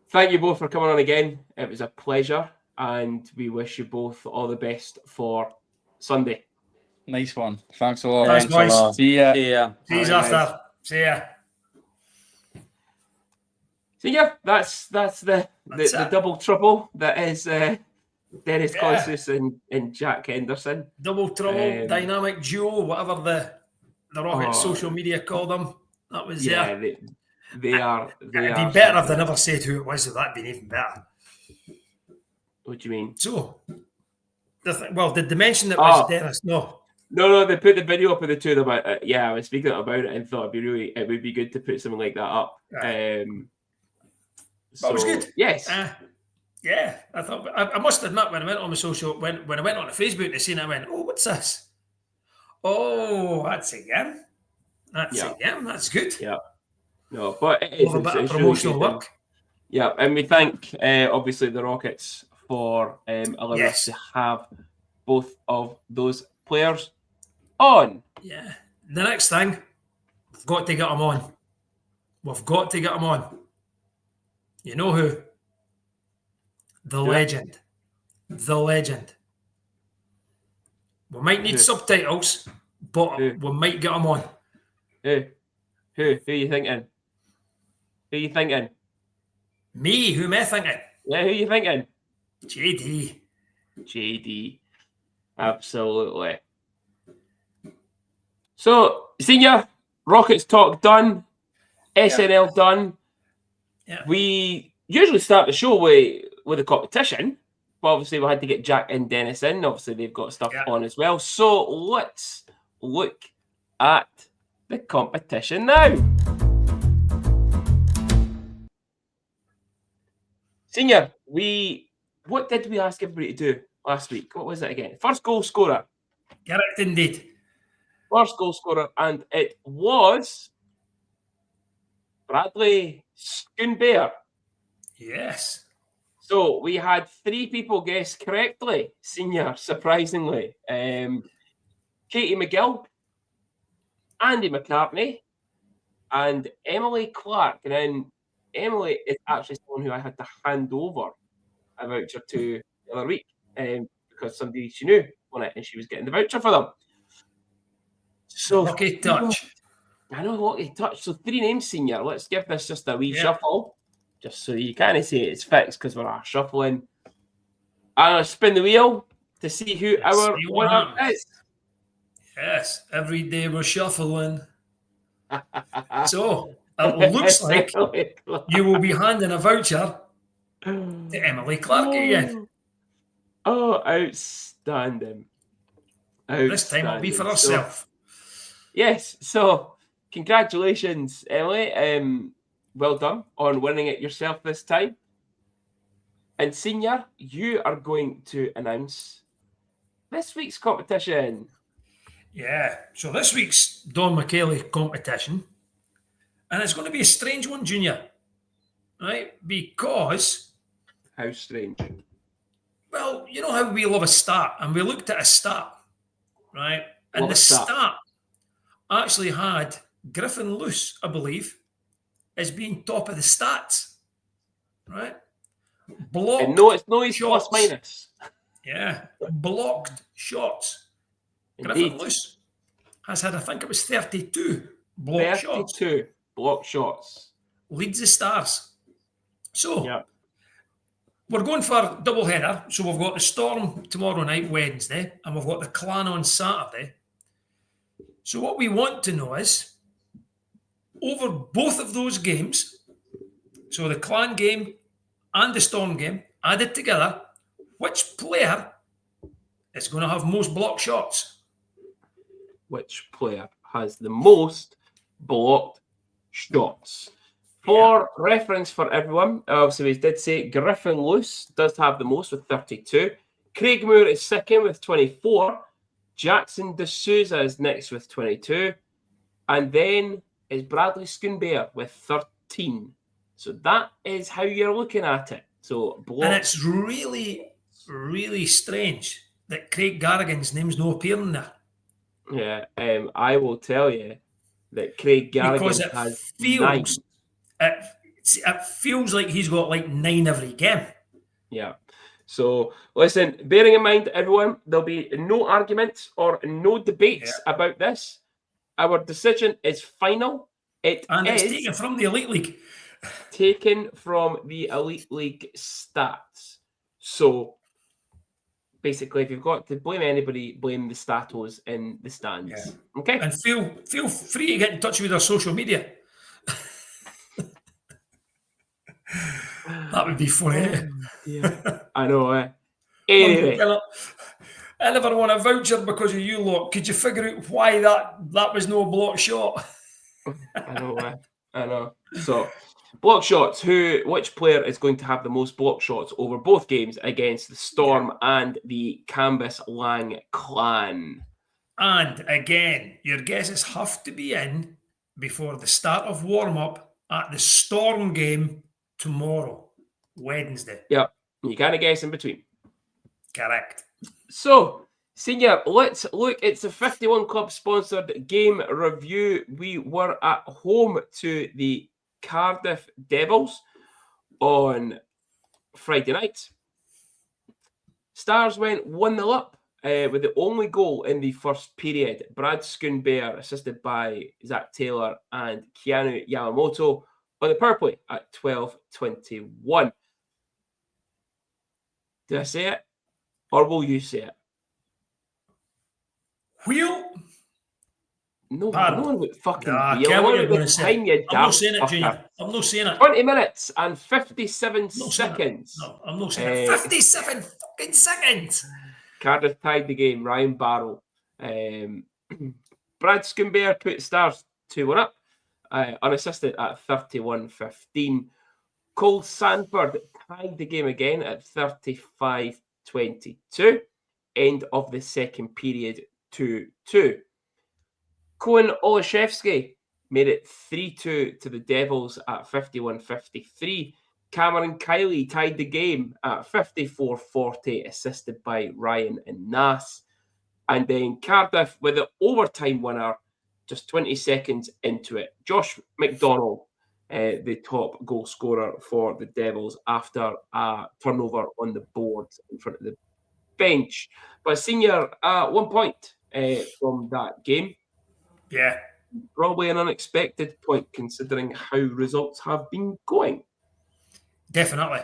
Speaker 1: thank you both for coming on again. It was a pleasure, and we wish you both all the best for Sunday.
Speaker 3: Nice one. Thanks a lot.
Speaker 2: Thanks, boys.
Speaker 3: See ya.
Speaker 4: See ya.
Speaker 2: See you
Speaker 1: Alright,
Speaker 2: after. See ya.
Speaker 1: So yeah, that's the
Speaker 2: it.
Speaker 1: double trouble that is Dennis Kontseus and Jack Henderson.
Speaker 2: Double trouble, dynamic duo, whatever the Rockets
Speaker 1: Oh.
Speaker 2: social media called them. That was
Speaker 1: Yeah, they are.
Speaker 2: It'd be better if they never said who it was, so that'd been even better.
Speaker 1: What do you mean?
Speaker 2: So, did they mention that was Dennis? No.
Speaker 1: No, they put the video up of the two of them. I was speaking about it and thought it would be good to put something like that up.
Speaker 2: Right. But it was good.
Speaker 1: Yes.
Speaker 2: Yeah, I thought. I must admit, when I went on the social, when I went on the Facebook to see it, I went, "Oh, what's this? Oh, that's again. That's good.
Speaker 1: Yeah. No, but it is
Speaker 2: Love a bit of
Speaker 1: it's
Speaker 2: promotional
Speaker 1: really good.
Speaker 2: work.
Speaker 1: Yeah, and we thank obviously the Rockets for allowing us to have both of those players on.
Speaker 2: Yeah. The next thing, we've got to get them on. We've got to get them on. You know who? The legend. The legend. We might need subtitles, but we might get them on.
Speaker 1: Who are you thinking? Who are you thinking?
Speaker 2: Me? Who am I thinking?
Speaker 1: Yeah, who are you thinking?
Speaker 2: JD.
Speaker 1: Absolutely. So, Senior, Rockets talk done. SNL done.
Speaker 2: Yeah.
Speaker 1: We usually start the show with a competition, but obviously we had to get Jack and Dennis in. Obviously, they've got stuff on as well. So let's look at the competition now. Senior, what did we ask everybody to do last week? What was it again? First goal scorer.
Speaker 2: Correct indeed.
Speaker 1: First goal scorer, and it was Bradley Schoonbear.
Speaker 2: Yes.
Speaker 1: So we had 3 people guess correctly, Senior, surprisingly. Katie McGill, Andy McCartney, and Emily Clark. And then Emily is actually someone who I had to hand over a voucher to the other week because somebody she knew won it and she was getting the voucher for them. So
Speaker 2: lucky touch.
Speaker 1: I know, lucky touch. So 3 names, Senior. Let's give this just a wee shuffle, just so you can't say it's fixed because we're shuffling. I'll spin the wheel to see who our winner is.
Speaker 2: Yes, every day we're shuffling. So it looks like you will be handing a voucher to Emily Clark again.
Speaker 1: Oh, outstanding.
Speaker 2: This time it'll be for herself.
Speaker 1: Yes, so congratulations, Emily. Well done on winning it yourself this time. And Senior, you are going to announce this week's competition.
Speaker 2: Yeah, so this week's Don McKaylee competition, and it's going to be a strange one, Junior, right? Because...
Speaker 1: How strange?
Speaker 2: Well, you know how we love a stat, and we looked at a stat, right? And the stat actually had Griffin Luce, I believe, as being top of the stats, right? Blocked
Speaker 1: and no, it's no
Speaker 2: shots.
Speaker 1: Plus minus.
Speaker 2: Yeah, blocked shots.
Speaker 1: Indeed.
Speaker 2: Griffin Luce has had, I think it was 32 blocked shots.
Speaker 1: 32 blocked shots.
Speaker 2: Leads the Stars. So, we're going for double header. So we've got the Storm tomorrow night, Wednesday, and we've got the Clan on Saturday. So what we want to know is, over both of those games, so the Clan game and the Storm game added together, which player is going to have most block shots?
Speaker 1: Which player has the most blocked shots? For reference for everyone, obviously we did say Griffin Luce does have the most with 32. Craig Moore is second with 24. Jackson D'Souza is next with 22. And then is Bradley Schoonbear with 13. So that is how you're looking at it. So
Speaker 2: And it's really, really strange that Craig Garrigan's name's no appearing there.
Speaker 1: Yeah, I will tell you that Craig Garrigan
Speaker 2: Because it
Speaker 1: has 9.
Speaker 2: it feels like he's got like 9 every game.
Speaker 1: Yeah. So listen, bearing in mind, everyone, there'll be no arguments or no debates about this. Our decision is final. It's
Speaker 2: taken from the Elite League.
Speaker 1: Taken from the Elite League stats. So basically, if you've got to blame anybody, blame the statos in the stands.
Speaker 2: Yeah.
Speaker 1: Okay.
Speaker 2: And feel free to get in touch with our social media. That would be funny.
Speaker 1: Yeah. I know. Anyway.
Speaker 2: I never won a voucher because of you lot. Could you figure out why that was no block shot?
Speaker 1: I know. So, block shots. Which player is going to have the most block shots over both games against the Storm and the Canvas Lang Clan?
Speaker 2: And again, your guesses have to be in before the start of warm-up at the Storm game tomorrow, Wednesday.
Speaker 1: Yep. You can't guess in between.
Speaker 2: Correct.
Speaker 1: So, Senior, let's look. It's a 51 Club sponsored game review. We were at home to the Cardiff Devils on Friday night. Stars went 1-0 up with the only goal in the first period. Brad Schoonbear, assisted by Zach Taylor and Keanu Yamamoto, on the power play at 12:21. Did I say it? Or will you say it?
Speaker 2: Wheel?
Speaker 1: No one would fucking wheel.
Speaker 2: Care what you're going to
Speaker 1: say.
Speaker 2: I'm not saying it, Junior. I'm not saying it.
Speaker 1: 20 minutes and 57 seconds.
Speaker 2: No, I'm not saying it. 57 fucking seconds.
Speaker 1: Cardiff tied the game. Ryan Barrow. Brad Schoonbear put Stars 2-1 up, unassisted at 31:15. Cole Sandford tied the game again at 35:22. End of the second period, 2-2. Koen Olszewski made it 3-2 to the Devils at 51:53. Cameron Kiley tied the game at 54:40, assisted by Ryan and Nass. And then Cardiff with the overtime winner just 20 seconds into it. Josh McDonald, the top goal scorer for the Devils after a turnover on the board in front of the bench. But Senior, 1 point from that game.
Speaker 2: Yeah.
Speaker 1: Probably an unexpected point considering how results have been going.
Speaker 2: Definitely.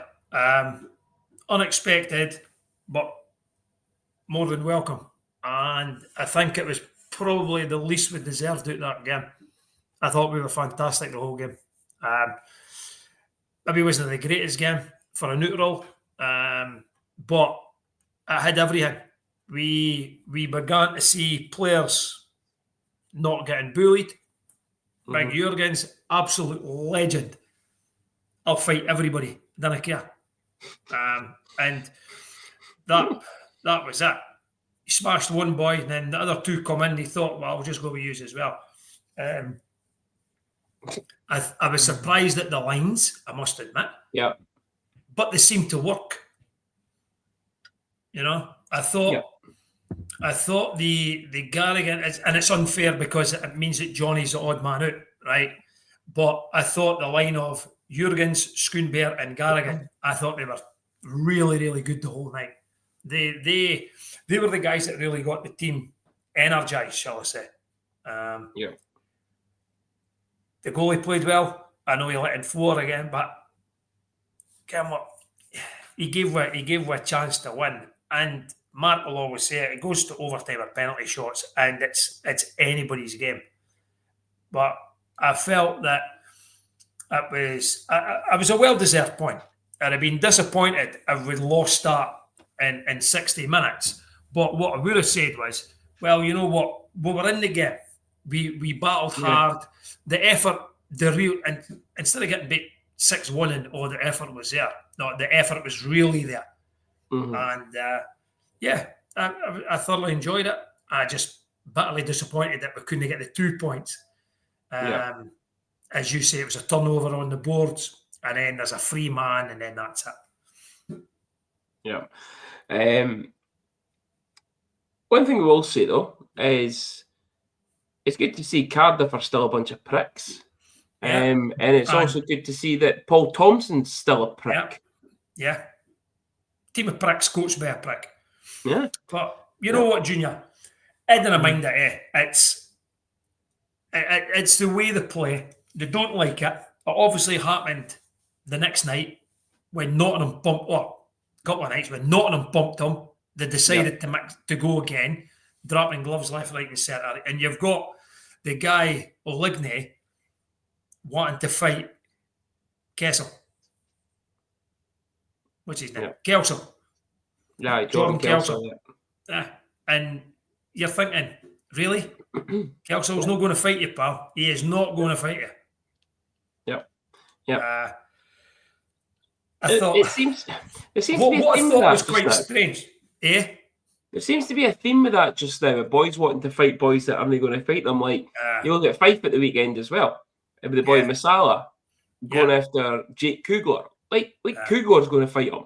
Speaker 2: Unexpected, but more than welcome. And I think it was probably the least we deserved out that game. I thought we were fantastic the whole game. Maybe it wasn't the greatest game for a neutral, but it had everything. We began to see players not getting bullied. Big Jurgens, absolute legend. I'll fight everybody. Don't care. And that was it. He smashed one boy, and then the other two come in. He thought, well, I'll just go with you as well. I was surprised at the lines, I must admit.
Speaker 1: Yeah.
Speaker 2: But they seemed to work. You know, I thought the Garrigan, and it's unfair because it means that Johnny's the odd man out, right? But I thought the line of Jurgens, Schoonbear, and Garrigan, I thought they were really, really good the whole night. They were the guys that really got the team energized, shall I say.
Speaker 1: Yeah.
Speaker 2: The goalie played well. I know he let in 4 again, but he gave a chance to win. And Mark will always say it goes to overtime or penalty shots, and it's anybody's game. But I felt that I was a well-deserved point. I'd have been disappointed if we'd lost that in 60 minutes. But what I would have said was, well, you know what? We were in the game. We battled hard. The effort, and instead of getting beat 6-1 and the effort was there. No, the effort was really there. And I thoroughly enjoyed it. I just bitterly disappointed that we couldn't get the 2 points. As you say, it was a turnover on the boards, and then there's a free man, and then that's it.
Speaker 1: Yeah. One thing we will say though is it's good to see Cardiff are still a bunch of pricks. And it's also good to see that Paul Thompson's still a prick.
Speaker 2: Yeah. Team of pricks coached by a prick.
Speaker 1: Yeah.
Speaker 2: But you know what, Junior? I didn't mind it. It's the way they play. They don't like it. It obviously happened the next night when Nottingham bumped up. A couple of nights when Nottingham bumped them. They decided to go again, dropping gloves left, right, and centre. And you've got the guy Oligne wanting to fight Kessel. What's his name?
Speaker 1: Yeah.
Speaker 2: Kelso.
Speaker 1: Yeah, Jordan Kelso.
Speaker 2: And you're thinking, really? Kelso's not going to fight you, pal. He is not going to fight you.
Speaker 1: Yeah.
Speaker 2: I thought
Speaker 1: it seems to be a theme
Speaker 2: what I
Speaker 1: with
Speaker 2: thought
Speaker 1: that
Speaker 2: was
Speaker 1: just
Speaker 2: quite
Speaker 1: now.
Speaker 2: strange. There
Speaker 1: seems to be a theme with that just now. Boys wanting to fight boys that aren't going to fight them. Like you look at Fife at the weekend as well. With the boy Masala going after Jake Kugler. Like Kugler's going to fight him.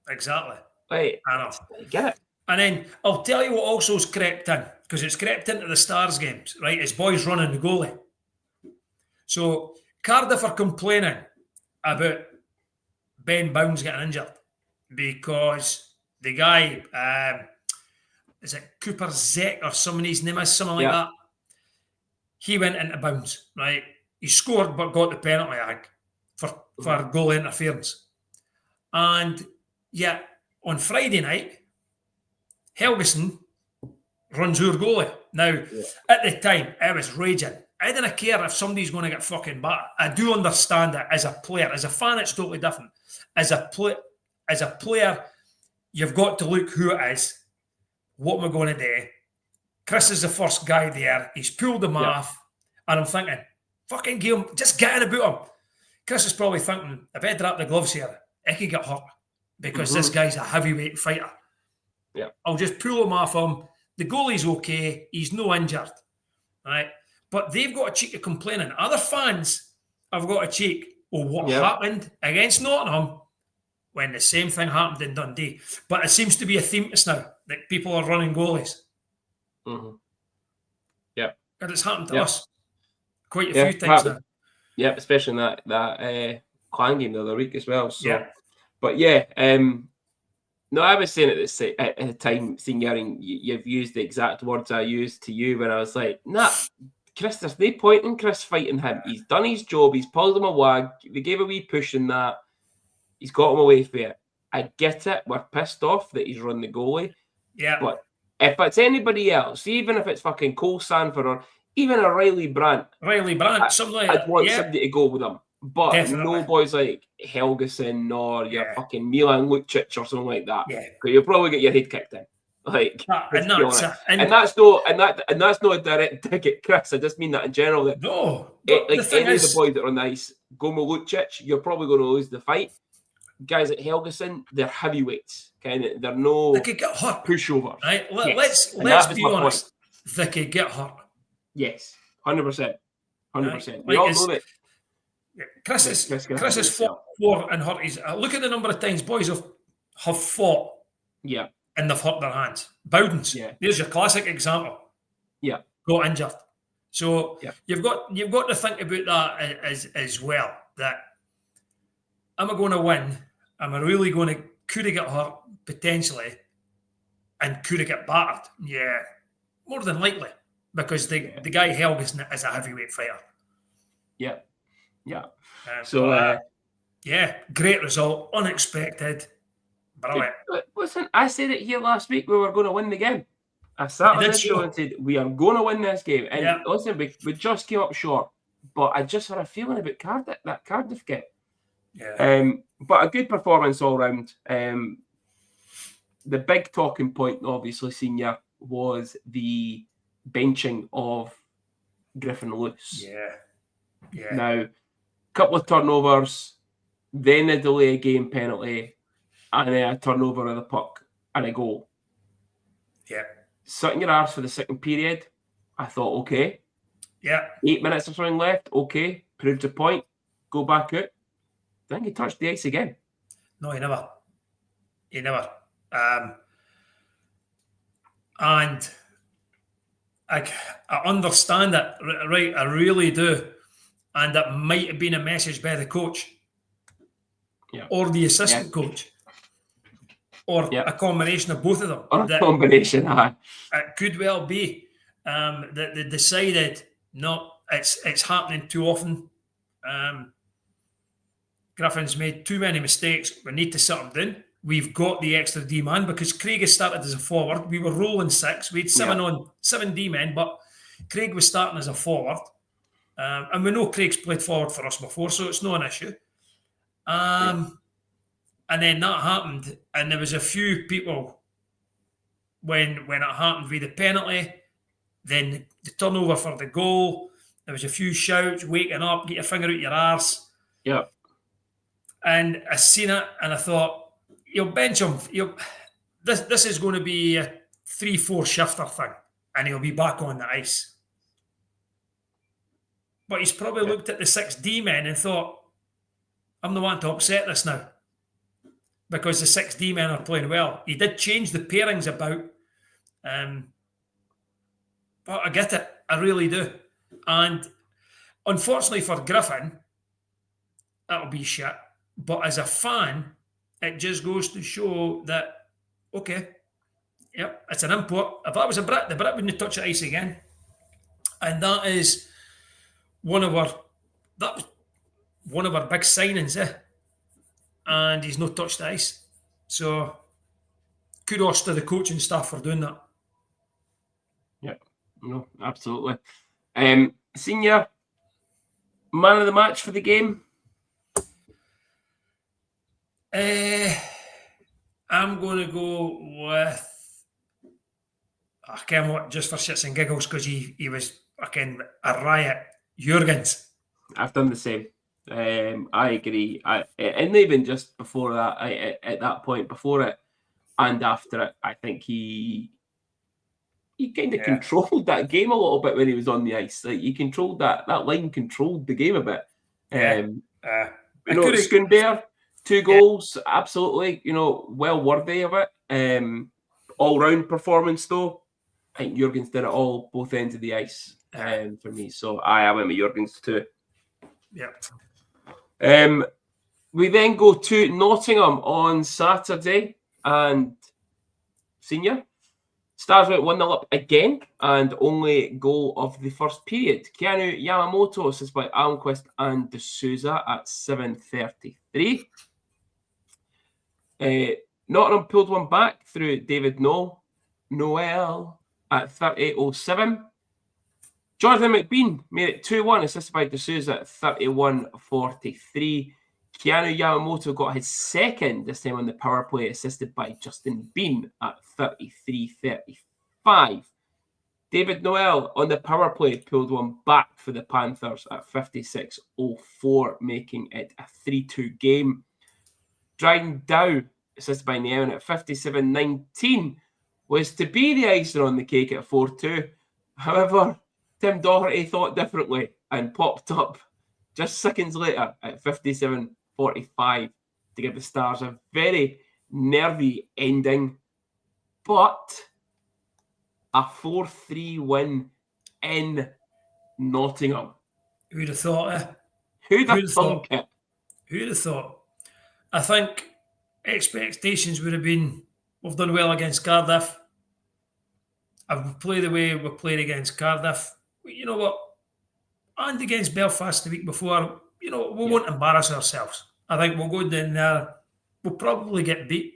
Speaker 2: Exactly.
Speaker 1: Like,
Speaker 2: I know.
Speaker 1: I get it.
Speaker 2: And then I'll tell you what also's crept in, because it's crept into the Stars games, right? It's boys running the goalie. So Cardiff are complaining about Ben Bounds getting injured because the guy, is it Cooper Zek or something his name is, something like that? He went into bounds, right? He scored but got the penalty, I think, for goal interference. And yet, on Friday night, Helgeson runs our goalie. Now, at the time, I was raging. I didn't care if somebody's going to get fucking battered. I do understand it as a player. As a fan, it's totally different. As a player, you've got to look who it is. What am I going to do? Chris is the first guy there. He's pulled him off. And I'm thinking, fucking give him, just get in about him. Chris is probably thinking, if I drop the gloves here, I could get hurt because this guy's a heavyweight fighter.
Speaker 1: Yeah,
Speaker 2: I'll just pull him off him. The goalie's okay. He's no injured. Right? But they've got a cheek of complaining. Other fans have got a cheek of what happened against Nottingham when the same thing happened in Dundee. But it seems to be a theme just now that people are running goalies.
Speaker 1: Yeah.
Speaker 2: And it's happened to us quite a few times now.
Speaker 1: Yeah, especially in that Clan game the other week as well. So, but no, I was saying at the time, seeing you've used the exact words I used to you when I was like, nah, Chris, there's no point in Chris fighting him. He's done his job. He's pulled him a wag. We gave a wee push in that. He's got him away from it. I get it. We're pissed off that he's run the goalie.
Speaker 2: Yeah.
Speaker 1: But if it's anybody else, even if it's fucking Cole Sanford or even a Riley Brandt,
Speaker 2: something like that.
Speaker 1: I'd want somebody to go with him. But
Speaker 2: definitely.
Speaker 1: No boys like Helgeson or your fucking Milan Lucic or something like that.
Speaker 2: Yeah.
Speaker 1: Because you'll probably get your head kicked in. Like,
Speaker 2: and
Speaker 1: that's no a direct dig at Chris. I just mean that in general. That
Speaker 2: no,
Speaker 1: like any of the boys that are nice, go with Lucic, you're probably going to lose the fight. Guys like Helgeson, they're heavyweights. They're no
Speaker 2: they could get hurt.
Speaker 1: Pushovers.
Speaker 2: Right? Let's be honest. They could get hurt.
Speaker 1: Yes, 100%. 100%. We
Speaker 2: Like
Speaker 1: all know that.
Speaker 2: Chris has fought for and hurt his. Look at the number of times boys have fought.
Speaker 1: Yeah.
Speaker 2: And they've hurt their hands. Bowden's.
Speaker 1: Yeah.
Speaker 2: There's your classic example.
Speaker 1: Yeah.
Speaker 2: Got injured. So you've got to think about that as well. That am I going to win? Am I really going to could I get hurt potentially? And could I get battered? Yeah. More than likely. Because the guy Helgeson is a heavyweight fighter.
Speaker 1: Yeah. Yeah.
Speaker 2: So great result, unexpected. Brilliant.
Speaker 1: Listen, I said it here last week. We were going to win the game. I sat on
Speaker 2: did
Speaker 1: this show
Speaker 2: so.
Speaker 1: and said we are going to win this game. And
Speaker 2: Yeah.
Speaker 1: listen, we just came up short. But I just had a feeling about that Cardiff game.
Speaker 2: Yeah.
Speaker 1: But a good performance all round. The big talking point, obviously, Senior, was the benching of Griffin Lewis.
Speaker 2: Yeah.
Speaker 1: Now, a couple of turnovers, then a delay game penalty, and then a turnover of the puck and a goal.
Speaker 2: Yeah.
Speaker 1: Sitting your arse for the second period, I thought, okay.
Speaker 2: Yeah.
Speaker 1: 8 minutes or something left, okay. Proves a point, go back out. Then he touched the ice again.
Speaker 2: No, he never. And I understand it, right? I really do. And that might have been a message by the coach, or the assistant coach, or a combination of both of them.
Speaker 1: Or a combination,
Speaker 2: It could well be that they decided, no, it's happening too often. Griffin's made too many mistakes. We need to sit him down. We've got the extra D man because Craig has started as a forward. We were rolling 6. We had 7 D men, but Craig was starting as a forward. And we know Craig's played forward for us before, so it's not an issue. And then that happened, and there was a few people when it happened with the penalty, then the turnover for the goal. There was a few shouts, waking up, get your finger out your arse.
Speaker 1: Yeah.
Speaker 2: And I seen it, and I thought, you'll bench him. This is going to be a 3-4 shifter thing, and he'll be back on the ice. But he's probably looked at the 6 D men and thought, I'm the one to upset this now, because the 6 D men are playing well. He did change the pairings about, but I get it. I really do. And unfortunately for Griffin, that'll be shit. But as a fan, it just goes to show that, okay, yep, it's an import. If that was a Brit, the Brit wouldn't touch the ice again. And that is one of our big signings, and he's not touched the ice. So kudos to the coaching staff for doing that.
Speaker 1: Yeah, no, absolutely. Senior, man of the match for the game?
Speaker 2: I'm going to go with, I can't watch just for shits and giggles because he was fucking a riot. Jurgens.
Speaker 1: I've done the same. I agree. And even just before that, at that point, before it and after it, I think he kind of controlled that game a little bit when he was on the ice. Like, he controlled that line, controlled the game a bit. Schoonbear, 2 goals, absolutely, well worthy of it. All-round performance, though. I think Jurgens did it all, both ends of the ice, for me. So I went with Jurgens too.
Speaker 2: Yeah.
Speaker 1: We then go to Nottingham on Saturday, and Senior, Stars went 1-0 up again, and only goal of the first period. Keanu Yamamoto assisted by Almquist and D'Souza at 7:33. Nottingham pulled one back through David Noel at 38:07. Jonathan McBean made it 2-1, assisted by D'Souza at 31:43. Keanu Yamamoto got his second, this time on the power play, assisted by Justin Bean at 33:35. David Noel on the power play pulled one back for the Panthers at 56:04, making it a 3-2 game. Dryden Dow, assisted by Neon at 57:19, was to be the icing on the cake at 4-2. However, Tim Doherty thought differently and popped up just seconds later at 57:45 to give the Stars a very nervy ending, but a 4-3 win in Nottingham.
Speaker 2: Who'd have thought,
Speaker 1: Who'd have thunk it?
Speaker 2: Who'd have thought? I think expectations would have been, we've done well against Cardiff. If we play the way we played against Cardiff, you know what? And against Belfast the week before, we won't embarrass ourselves. I think we'll go down there. We'll probably get beat.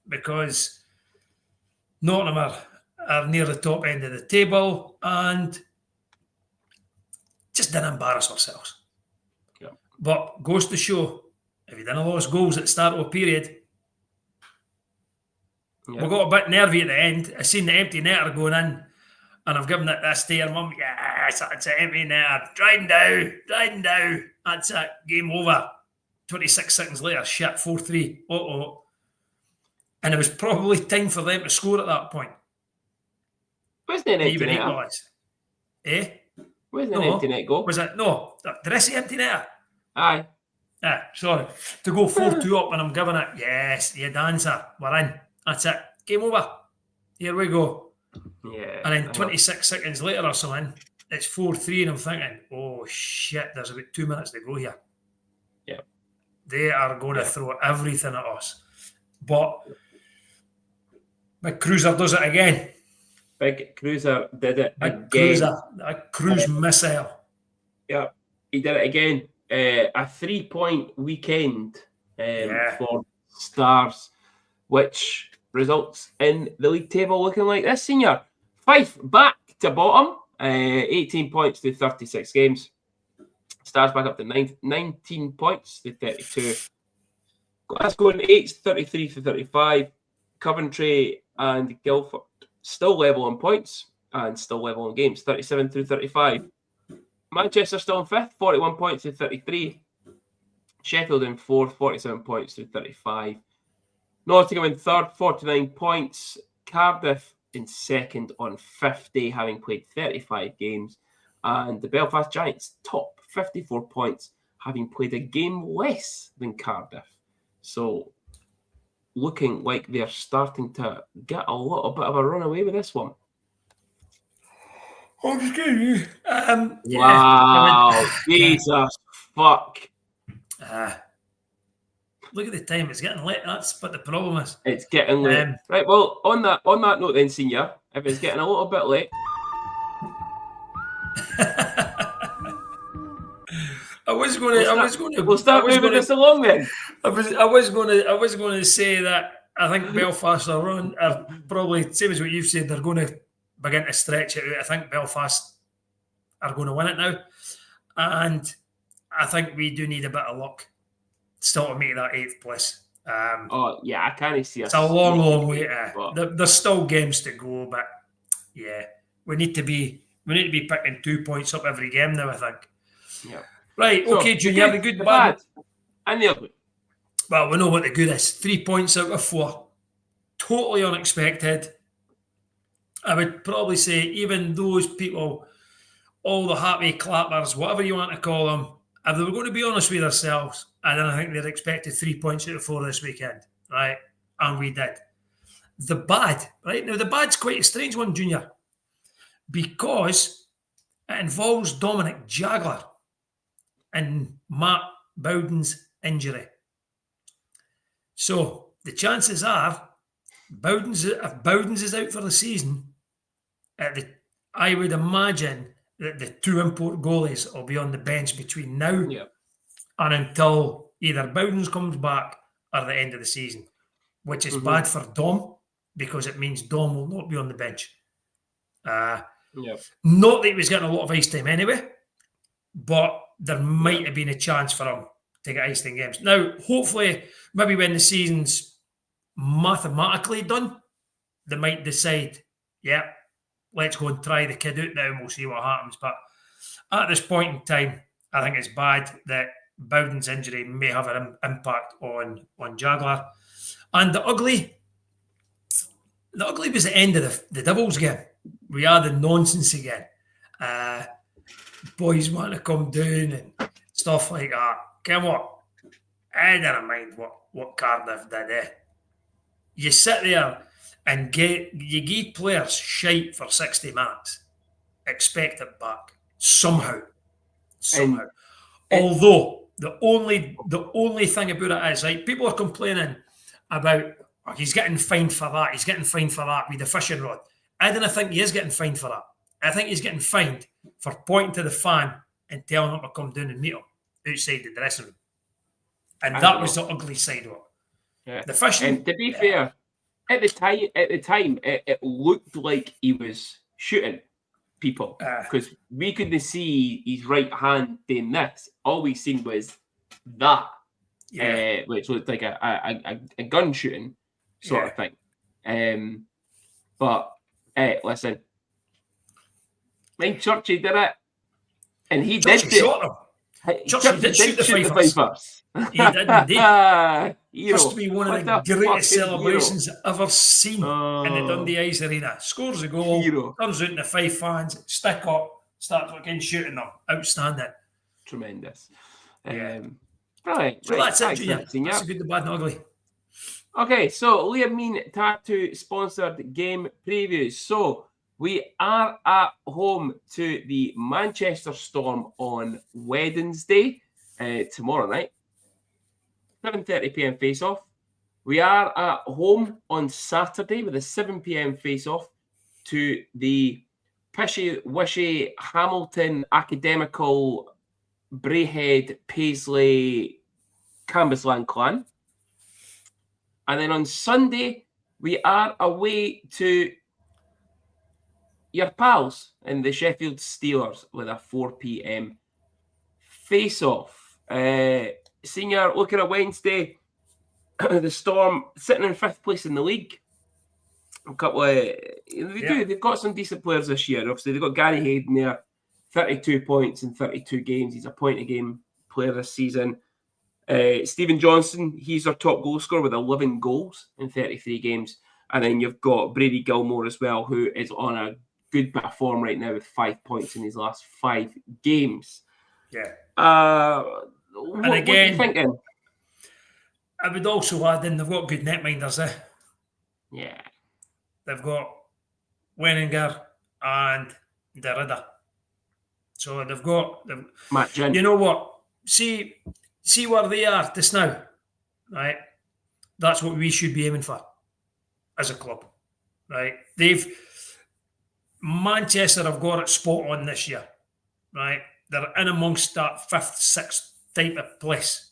Speaker 2: because Nottingham are near the top end of the table and just didn't embarrass ourselves.
Speaker 1: Yeah.
Speaker 2: But goes to show, if you didn't lose goals at the start of a period, we got a bit nervy at the end. I seen the empty netter going in, and I've given it this to your mum. Yes, it's an empty netter. Dryden down. That's it. Game over. 26 seconds later, shit, 4-3. And it was probably time for them to score at that point.
Speaker 1: Wasn't it an empty
Speaker 2: Even
Speaker 1: netter?
Speaker 2: equalise. Eh?
Speaker 1: Wasn't it an empty net goal?
Speaker 2: Was it? No. Did I say empty netter?
Speaker 1: Aye.
Speaker 2: Sorry. To go 4-2 up and I'm giving it, yes, you dancer. We're in. That's it. Game over. Here we go.
Speaker 1: Yeah.
Speaker 2: And then 26 seconds later or something, it's 4-3 and I'm thinking, oh shit, there's about 2 minutes to go here.
Speaker 1: Yeah.
Speaker 2: They are going to throw everything at us. But Big Cruiser does it again.
Speaker 1: Big Cruiser did it
Speaker 2: Big
Speaker 1: again.
Speaker 2: Cruiser. A cruise missile.
Speaker 1: Yeah, he did it again. A 3-point weekend for Stars, which results in the league table looking like this, Senior. Fife back to bottom, 18 points through 36 games. Stars back up to 19 points through 32. Glasgow and 8's 33 for 35. Coventry and Guildford still level on points and still level on games, 37 through 35. Manchester still in 5th, 41 points through 33. Sheffield in 4th, 47 points through 35. Nottingham in 3rd, 49 points. Cardiff in 2nd on 50, having played 35 games. And the Belfast Giants top, 54 points, having played a game less than Cardiff. So, looking like they're starting to get a little bit of a run away with this one.
Speaker 2: Oh, excuse me.
Speaker 1: Wow. Jesus fuck.
Speaker 2: Look at the time. It's getting late. That's what the problem is.
Speaker 1: It's getting late. Right, well, on that note then, Senior, if it's getting a little bit late. We'll start moving this along then.
Speaker 2: I was going to say that I think Belfast are probably same as what you've said. They're going to begin to stretch it out. I think Belfast are going to win it now, and I think we do need a bit of luck still to make that 8th place.
Speaker 1: I can't see us.
Speaker 2: It's a long way. There's still games to go, but yeah, we need to be picking 2 points up every game now, I think.
Speaker 1: Yeah.
Speaker 2: Right,
Speaker 1: So,
Speaker 2: okay, Junior, the good, the bad.
Speaker 1: And the ugly.
Speaker 2: Well, we know what the good is. 3 points out of 4. Totally unexpected. I would probably say even those people, all the happy clappers, whatever you want to call them, if they were going to be honest with themselves, I don't think they'd expected 3 points out of 4 this weekend, right? And we did. The bad, right? Now, the bad's quite a strange one, Junior, because it involves Dominic Jagler and Matt Bowden's injury. So the chances are, if Bowden's is out for the season, I would imagine that the 2 import goalies will be on the bench between now and until either Bowden's comes back or the end of the season, which is bad for Dom because it means Dom will not be on the bench. Not that he was getting a lot of ice time anyway, but there might have been a chance for him to get ice time games. Now, hopefully, maybe when the season's mathematically done, they might decide, let's go and try the kid out now and we'll see what happens. But at this point in time, I think it's bad that Bowden's injury may have an impact on Jagler. And the ugly was the end of the Devils game. We had the nonsense again. Boys want to come down and stuff like that. Come on. I don't mind what Cardiff did. You sit there and you give players shite for 60 minutes. Expect it back. Somehow. Although the only thing about it is, right, people are complaining about he's getting fined for that, with the fishing rod. I don't think he is getting fined for that. I think he's getting fined for pointing to the fan and telling him to come down and meet him outside the dressing room. And that was the ugly side of it.
Speaker 1: Yeah.
Speaker 2: The fishing.
Speaker 1: And to be fair, At the time, it looked like he was shooting people because we couldn't see his right hand doing this. All we seen was that, which looked like a gun shooting sort of thing. But listen, Churchy did it, and he
Speaker 2: Churchy
Speaker 1: did
Speaker 2: shot him. Churchy did shoot the Fifers. He did indeed. Has to be one of the greatest celebrations I've ever seen in the Dundee Ice Arena. Scores a goal, turns out in the Fife fans, stick up, starts again shooting them. Outstanding.
Speaker 1: Tremendous.
Speaker 2: Right. So that's it, Junior. That's a good, the bad, and ugly.
Speaker 1: Okay, so Liam Mean Tattoo sponsored game previews. So we are at home to the Manchester Storm on Wednesday, tomorrow night, 7:30 p.m. face-off. We are at home on Saturday with a 7 p.m. face-off to the pishy-wishy Hamilton Academical Braehead Paisley Cambuslang Clan. And then on Sunday, we are away to your pals in the Sheffield Steelers with a 4 p.m. face-off. Senior, looking at Wednesday, the Storm sitting in 5th place in the league. They've got some decent players this year. Obviously, they've got Gary Hayden there, 32 points in 32 games. He's a point-a-game player this season. Stephen Johnson, he's our top goal scorer with 11 goals in 33 games. And then you've got Brady Gilmore as well, who is on a good bit of form right now with 5 points in his last 5 games.
Speaker 2: Yeah.
Speaker 1: What are you thinking?
Speaker 2: I would also add in they've got good netminders,
Speaker 1: Yeah.
Speaker 2: They've got Wenninger and Derrida. So they've got
Speaker 1: Matt Ginn.
Speaker 2: You know what? See where they are just now, right? That's what we should be aiming for as a club, right? Manchester have got it spot on this year, right? They're in amongst that 5th, 6th type of place.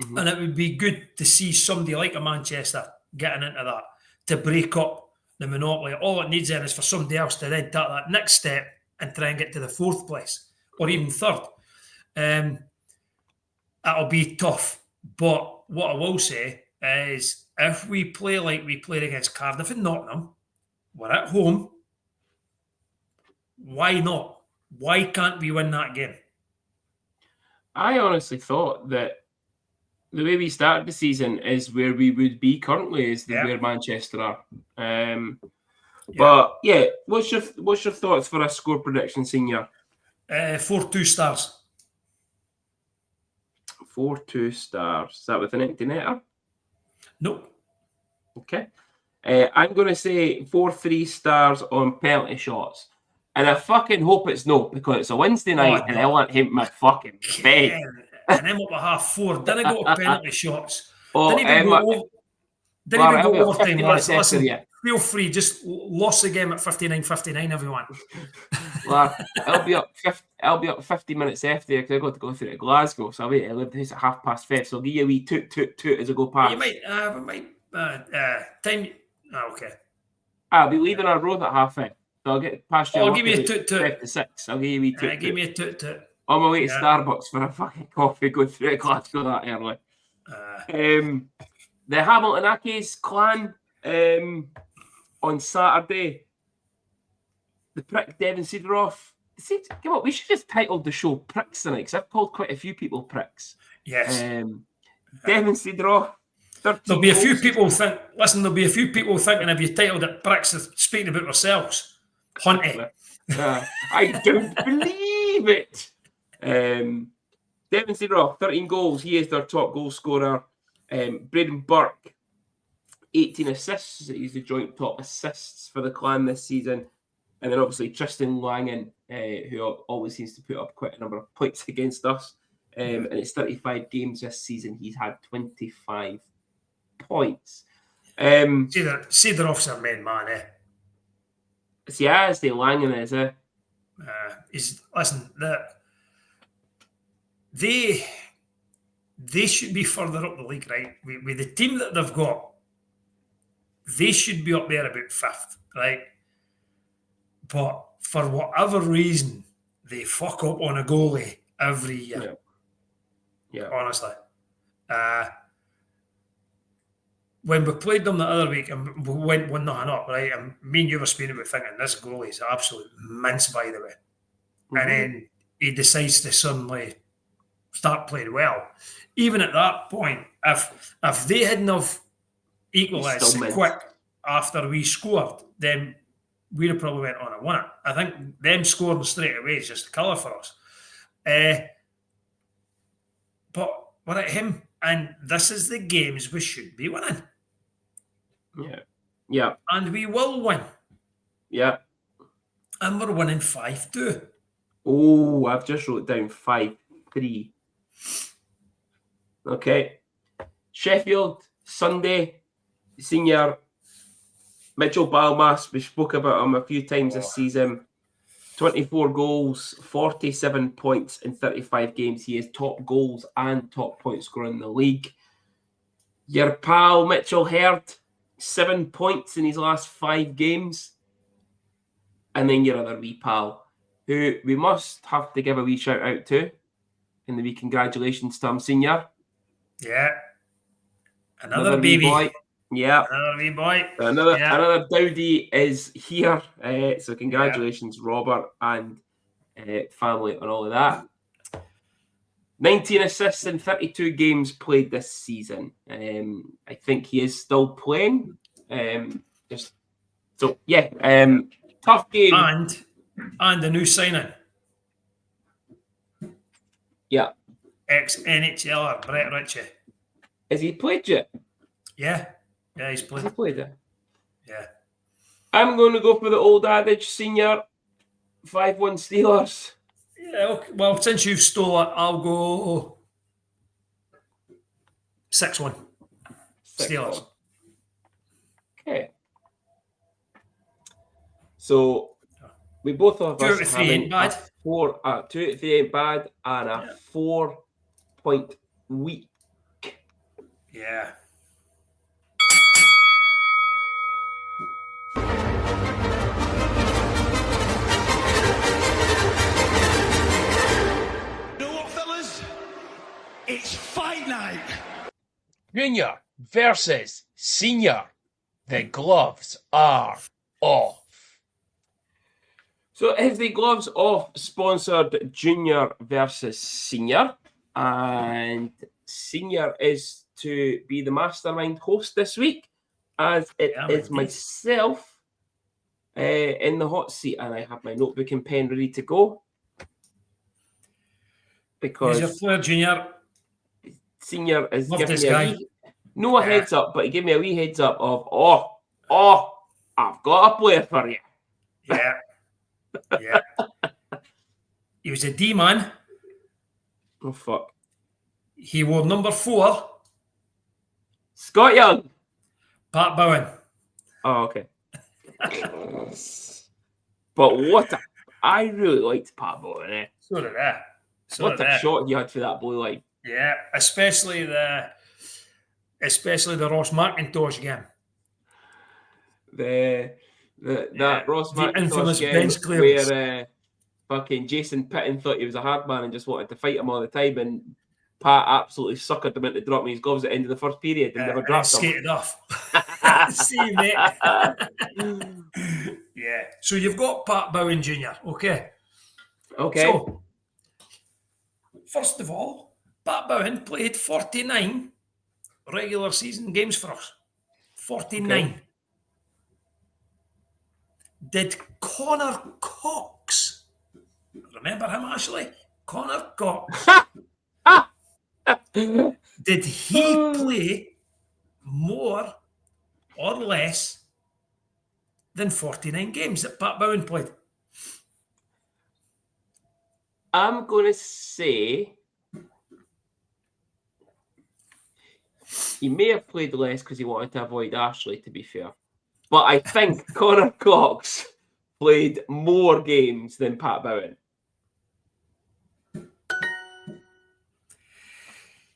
Speaker 2: Mm-hmm. And it would be good to see somebody like a Manchester getting into that, to break up the monopoly. All it needs then is for somebody else to then take that next step and try and get to the 4th place or even 3rd. That'll be tough. But what I will say is if we play like we played against Cardiff and Nottingham, we're at home, why not? Why can't we win that game?
Speaker 1: I honestly thought that the way we started the season is where we would be currently, is where Manchester are. But yeah, what's your thoughts for a score prediction, Senior?
Speaker 2: 4-2 Stars.
Speaker 1: 4-2 Stars. Is that with an empty netter?
Speaker 2: Nope.
Speaker 1: Okay. I'm going to say 4-3 Stars on penalty shots. And I fucking hope it's no, because it's a Wednesday night and I want him my fucking bed.
Speaker 2: And then up at 4:30. Didn't go to penalty shots.
Speaker 1: Oh,
Speaker 2: didn't even go overtime, lads. Listen, feel free. Just lost the game at 59-59, everyone.
Speaker 1: Well, I'll be up 50 minutes after because I've got to go through to Glasgow. So I'll wait. I leave the house at 5:30. So I'll give you a wee toot as I go past.
Speaker 2: You might, time. Okay.
Speaker 1: I'll be leaving our road at 5:30. So I'll get past you.
Speaker 2: I'll give you a toot.
Speaker 1: 5-6. I'll give you a wee toot.
Speaker 2: Give me a toot.
Speaker 1: On my way to Starbucks for a fucking coffee, going through to Glasgow that early. The Hamilton Ackies clan on Saturday. The prick Devin Cedroff. Come on, we should just title the show Pricks tonight because I've called quite a few people pricks.
Speaker 2: Yes.
Speaker 1: Devin Cedroff.
Speaker 2: There'll be a few people think. Listen, there'll be a few people thinking if you titled it Pricks, they're speaking about themselves. Hunty.
Speaker 1: I don't believe it. Devin Cedroff, 13 goals. He is their top goal scorer. Braden Burke, 18 assists. He's the joint top assists for the clan this season. And then obviously Tristan Langan, who always seems to put up quite a number of points against us. And it's 35 games this season. He's had 25 points.
Speaker 2: Cedroff's a main man,
Speaker 1: See, as the Langan is,
Speaker 2: listen, they should be further up the league, right? With the team that they've got, they should be up there about 5th, right? But for whatever reason, they fuck up on a goalie every year.
Speaker 1: Yeah.
Speaker 2: Honestly. When we played them the other week and we went 1-0 up, right? And me and you were speaking about thinking this goalie is absolute mince, by the way. And then he decides to suddenly start playing well. Even at that point, if they hadn't have equalised quick after we scored, then we'd have probably went on and won it. I think them scoring straight away is just a colour for us. But we're at him, and this is the games we should be winning.
Speaker 1: Yeah.
Speaker 2: And we will win.
Speaker 1: Yeah.
Speaker 2: And we're winning 5-2.
Speaker 1: Oh, I've just wrote down 5-3. Okay. Sheffield, Sunday, senior Mitchell Balmas. We spoke about him a few times this season. 24 goals, 47 points in 35 games. He is top goals and top point scorer in the league. Your pal Mitchell Herd, 7 points in his last 5 games. And then your other wee pal, who we must have to give a wee shout out to in the wee congratulations to him, senior.
Speaker 2: Yeah. Another baby.
Speaker 1: Boy. Yeah.
Speaker 2: Another wee boy.
Speaker 1: Another Dowdy is here. So congratulations, Robert and family on all of that. 19 assists in 32 games played this season. I think he is still playing. Tough game.
Speaker 2: And a new signing.
Speaker 1: Yeah.
Speaker 2: Ex-NHLer, Brett Ritchie.
Speaker 1: Has he played yet?
Speaker 2: Yeah. Yeah, he's played.
Speaker 1: Has he played it?
Speaker 2: Yeah.
Speaker 1: I'm going to go for the old adage, senior. 5-1 Steelers.
Speaker 2: Yeah, okay. Well, since you've stole it, I'll go 6-1 Steelers.
Speaker 1: Okay. So we both of us
Speaker 2: 2 out of 3 ain't bad.
Speaker 1: 2 out of 3 ain't bad, and a 4-point week.
Speaker 2: Yeah.
Speaker 5: It's fight night.
Speaker 1: Junior versus senior. The gloves are off. So is the gloves off sponsored junior versus senior, and senior is to be the mastermind host this week, as it is myself in the hot seat, and I have my notebook and pen ready to go. Because
Speaker 2: he's a player, Junior.
Speaker 1: Senior is
Speaker 2: Love
Speaker 1: giving
Speaker 2: this
Speaker 1: me
Speaker 2: guy.
Speaker 1: a heads up, but he gave me a wee heads up of, I've got a player for you.
Speaker 2: Yeah. Yeah. He was a D-man.
Speaker 1: Oh, fuck.
Speaker 2: He wore number 4.
Speaker 1: Scott Young.
Speaker 2: Pat Bowen.
Speaker 1: Oh, okay. But I really liked Pat Bowen, eh?
Speaker 2: So did I.
Speaker 1: What a shot you had for that blue line.
Speaker 2: Yeah, especially the Ross McIntosh game.
Speaker 1: That Ross McIntosh game where fucking Jason Pitton thought he was a hard man and just wanted to fight him all the time, and Pat absolutely suckered him into dropping his gloves at the end of the first period and never dropped them.
Speaker 2: Skated off. See, mate. Yeah. So you've got Pat Bowen Jr., okay?
Speaker 1: Okay.
Speaker 2: So, first of all, Pat Bowen played 49 regular season games for us. 49. Okay. Did Connor Cox, remember him, Ashley? Connor Cox. Did he play more or less than 49 games that Pat Bowen played?
Speaker 1: I'm going to say he may have played less because he wanted to avoid Ashley, to be fair. But I think Connor Cox played more games than Pat Bowen.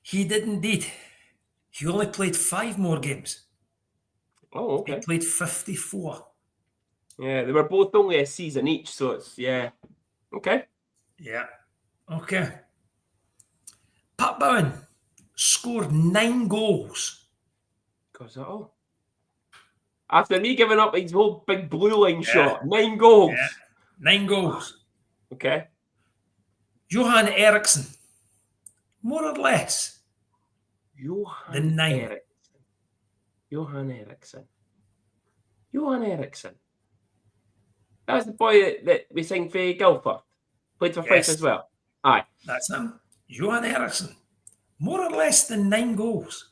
Speaker 2: He did indeed. He only played 5 more games.
Speaker 1: Oh,
Speaker 2: He
Speaker 1: okay.
Speaker 2: played 54.
Speaker 1: Yeah, they were both only a season each, so it's, yeah. Okay.
Speaker 2: Yeah. Okay. Pat Bowen scored 9 goals.
Speaker 1: Goes that all? After me giving up his whole big blue line
Speaker 2: Yeah.
Speaker 1: shot, 9 goals.
Speaker 2: Yeah. 9 goals.
Speaker 1: Okay.
Speaker 2: Johan Eriksson, more or less.
Speaker 1: Johan
Speaker 2: The 9.
Speaker 1: Eriksson. Johan Eriksson. Johan Eriksson. That's the boy that we signed for Guildford. Played for Fife
Speaker 2: Yes.
Speaker 1: as well. Aye.
Speaker 2: That's him. Johan Eriksson, more or less than 9 goals.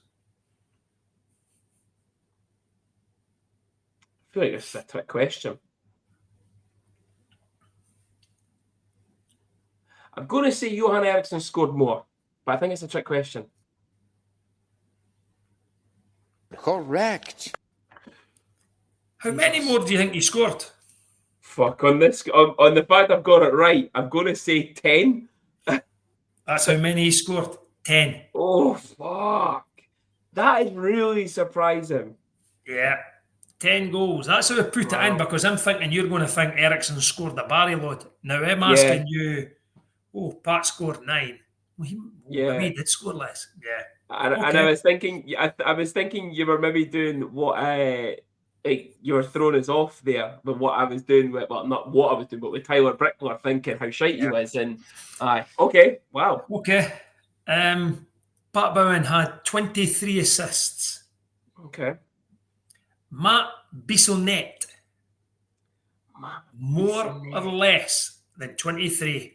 Speaker 1: I feel like this is a trick question. I'm going to say Johan Eriksson scored more, but I think it's a trick question.
Speaker 5: Correct.
Speaker 2: How many more do you think he scored?
Speaker 1: Fuck, on this, on the fact I've got it right, I'm going to say 10.
Speaker 2: That's how many he scored. 10.
Speaker 1: Oh, fuck. That is really surprising.
Speaker 2: Yeah. 10 goals. That's how I put it in,
Speaker 1: Wow.
Speaker 2: because I'm thinking you're going to think Eriksson scored the Barry load. Now I'm asking you, Pat scored 9. Well, maybe he did score less. Yeah.
Speaker 1: And I was thinking, I was thinking you were maybe doing what like you were throwing us off there with what I was doing with, well, not what I was doing, but with Tyler Brickler, thinking how shite he was. And aye, okay, wow.
Speaker 2: Okay. Pat Bowen had 23 assists.
Speaker 1: Okay.
Speaker 2: Matt Bissonnette, more or less than 23.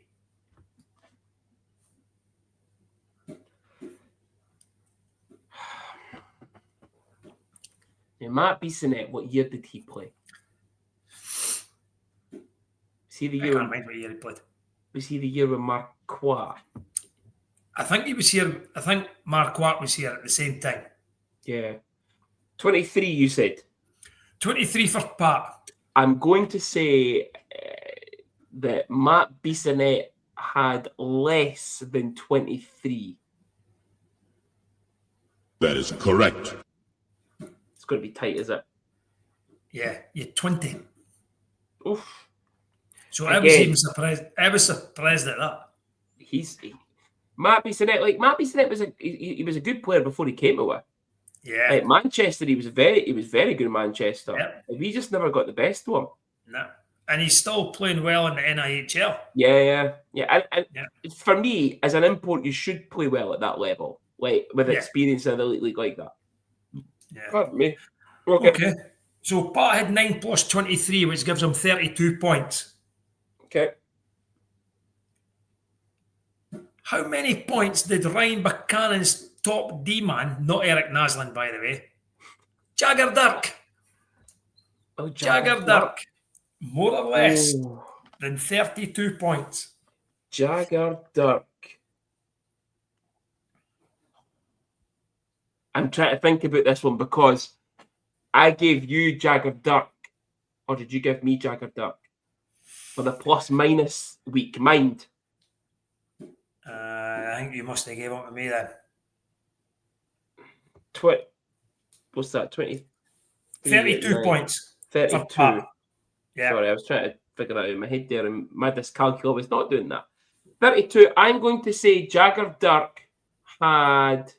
Speaker 1: Now, Matt Bissonnette, what year did he play? Was he the
Speaker 2: I
Speaker 1: year?
Speaker 2: can't mind what year he played.
Speaker 1: Was he the year with Marquardt?
Speaker 2: I think he was here. I think Marquardt was here at the same time.
Speaker 1: Yeah. 23, you said.
Speaker 2: 23 for Pat.
Speaker 1: I'm going to say that Matt Bissonnette had less than 23.
Speaker 6: That is correct.
Speaker 1: It's going to be tight, is it?
Speaker 2: Yeah, you 20.
Speaker 1: Oof.
Speaker 2: So I was even surprised. I was surprised at that.
Speaker 1: Matt Bissonnette was he was a good player before he came to us.
Speaker 2: Yeah.
Speaker 1: At Manchester, he was very good in Manchester.
Speaker 2: Yep.
Speaker 1: We just never got the best of him.
Speaker 2: No. And he's still playing well in the NIHL.
Speaker 1: Yeah. And for me, as an import, you should play well at that level, like with experience in the elite league like that.
Speaker 2: Yeah.
Speaker 1: Pardon me.
Speaker 2: Okay. So Pat had 9 plus 23, which gives him 32 points.
Speaker 1: Okay.
Speaker 2: How many points did Ryan Buchanan's top D-man, not Eric Naslund, by the way, Jagger Dirk?
Speaker 1: Oh,
Speaker 2: Jagger Dirk, more or less than 32 points.
Speaker 1: Jagger Dirk. I'm trying to think about this one because I gave you Jagger Dirk, or did you give me Jagger Dirk for the plus minus week? Mind.
Speaker 2: I think you must have gave up to me then.
Speaker 1: What's that? 20.
Speaker 2: 32 points.
Speaker 1: 32.
Speaker 2: Yeah.
Speaker 1: Sorry, I was trying to figure that out in my head there, and my dyscalculia was not doing that. 32. I'm going to say Jagger Dirk had.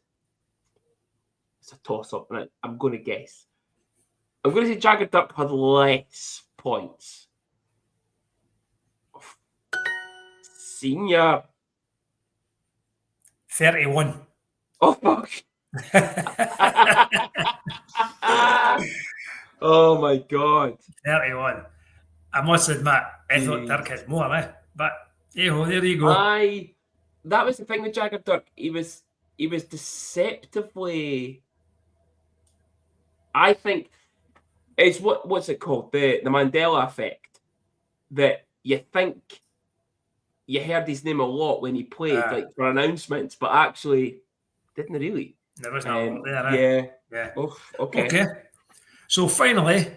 Speaker 1: It's a toss-up, and I'm going to guess. I'm going to say Jagger Dirk had less points. Senior.
Speaker 2: 31.
Speaker 1: Oh, fuck. Oh, my God.
Speaker 2: 31. I must admit, I thought Dirk had more, But, there you go.
Speaker 1: That was the thing with Jagger Dirk. He was deceptively... I think it's what's it called? The Mandela effect. That you think you heard his name a lot when he played, like for announcements, but actually didn't really.
Speaker 2: There was no there.
Speaker 1: Yeah. Oof, okay.
Speaker 2: Okay. So finally,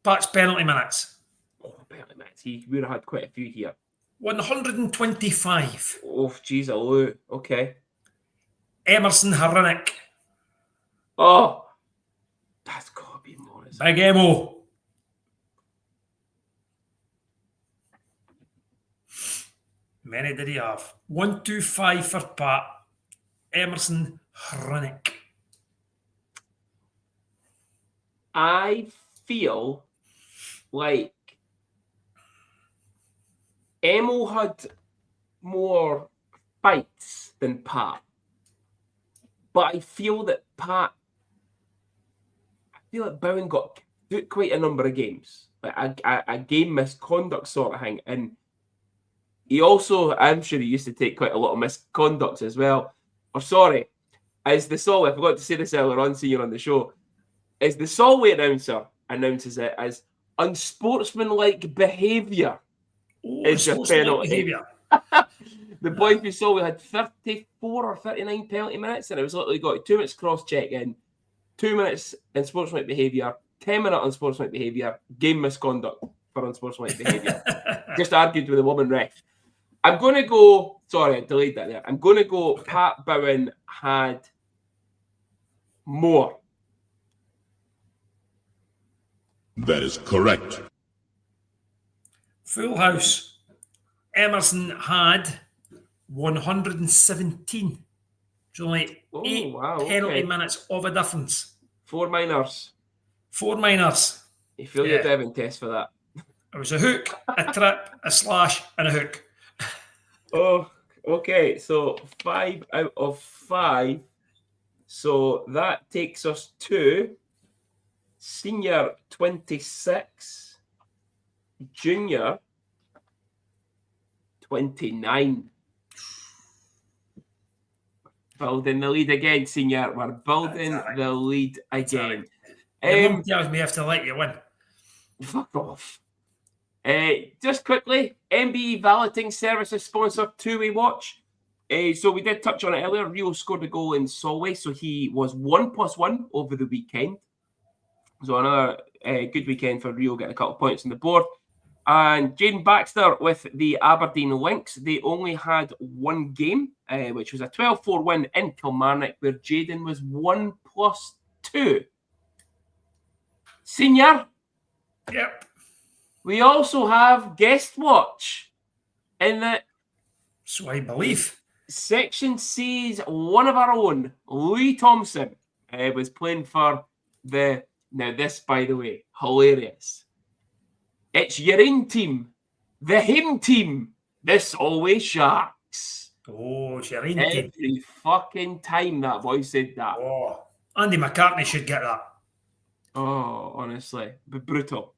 Speaker 2: Pat's penalty minutes.
Speaker 1: Oh, penalty minutes. He would have had quite a few here.
Speaker 2: 125.
Speaker 1: Oh, jeez, hello. Okay.
Speaker 2: Emerson Harinik.
Speaker 1: Oh, that's got to be this.
Speaker 2: Big Emo. Many did he have? 125 for Pat. Emerson Hrunick.
Speaker 1: I feel like Emo had more fights than Pat, but I feel that Bowen took quite a number of games, like a game misconduct sort of thing, and he also, I'm sure he used to take quite a lot of misconducts as well. Or sorry, as the Solway, I forgot to say this earlier on, seeing you on the show, as the Solway announcer announces it as unsportsmanlike behaviour. Is your penalty.
Speaker 2: Behaviour.
Speaker 1: The boy who saw we had 34 or 39 penalty minutes, and it was literally got 2 minutes cross check in, 2 minutes unsportsmanlike behaviour, 10-minute unsportsmanlike behaviour, game misconduct for unsportsmanlike behaviour. Just argued with the woman ref. I'm going to go, sorry, I delayed that there. I'm going to go Pat Bowen had more.
Speaker 5: That is correct.
Speaker 2: Full house. Emerson had 117. So only 8 penalty minutes of a difference.
Speaker 1: 4 minors.
Speaker 2: 4 minors.
Speaker 1: You feel your Devon test for that.
Speaker 2: It was a hook, a trip, a slash, and a hook.
Speaker 1: Oh, okay. So 5 out of 5. So that takes us to senior 26, junior 29. Building the lead again, senior. We're building the lead again.
Speaker 2: Your mum tells me I have to let you win.
Speaker 1: Fuck off. Just quickly, MBE Valeting Services sponsor two-way watch. So we did touch on it earlier. Rio scored a goal in Solway, so he was 1+1 over the weekend. So another good weekend for Rio, getting a couple of points on the board. And Jaden Baxter with the Aberdeen Lynx, they only had one game, which was a 12-4 win in Kilmarnock, where Jaden was 1+2. Senior.
Speaker 2: Yep.
Speaker 1: We also have guest watch in that.
Speaker 2: So I believe.
Speaker 1: Section C's one of our own, Louis Thompson, was playing for the. Now, this, by the way, hilarious. It's your in team, the him team, the Solway Sharks.
Speaker 2: Oh, it's your in team.
Speaker 1: Every fucking time that boy said that.
Speaker 2: Oh, Andy McCartney should get that.
Speaker 1: Oh, honestly, but brutal.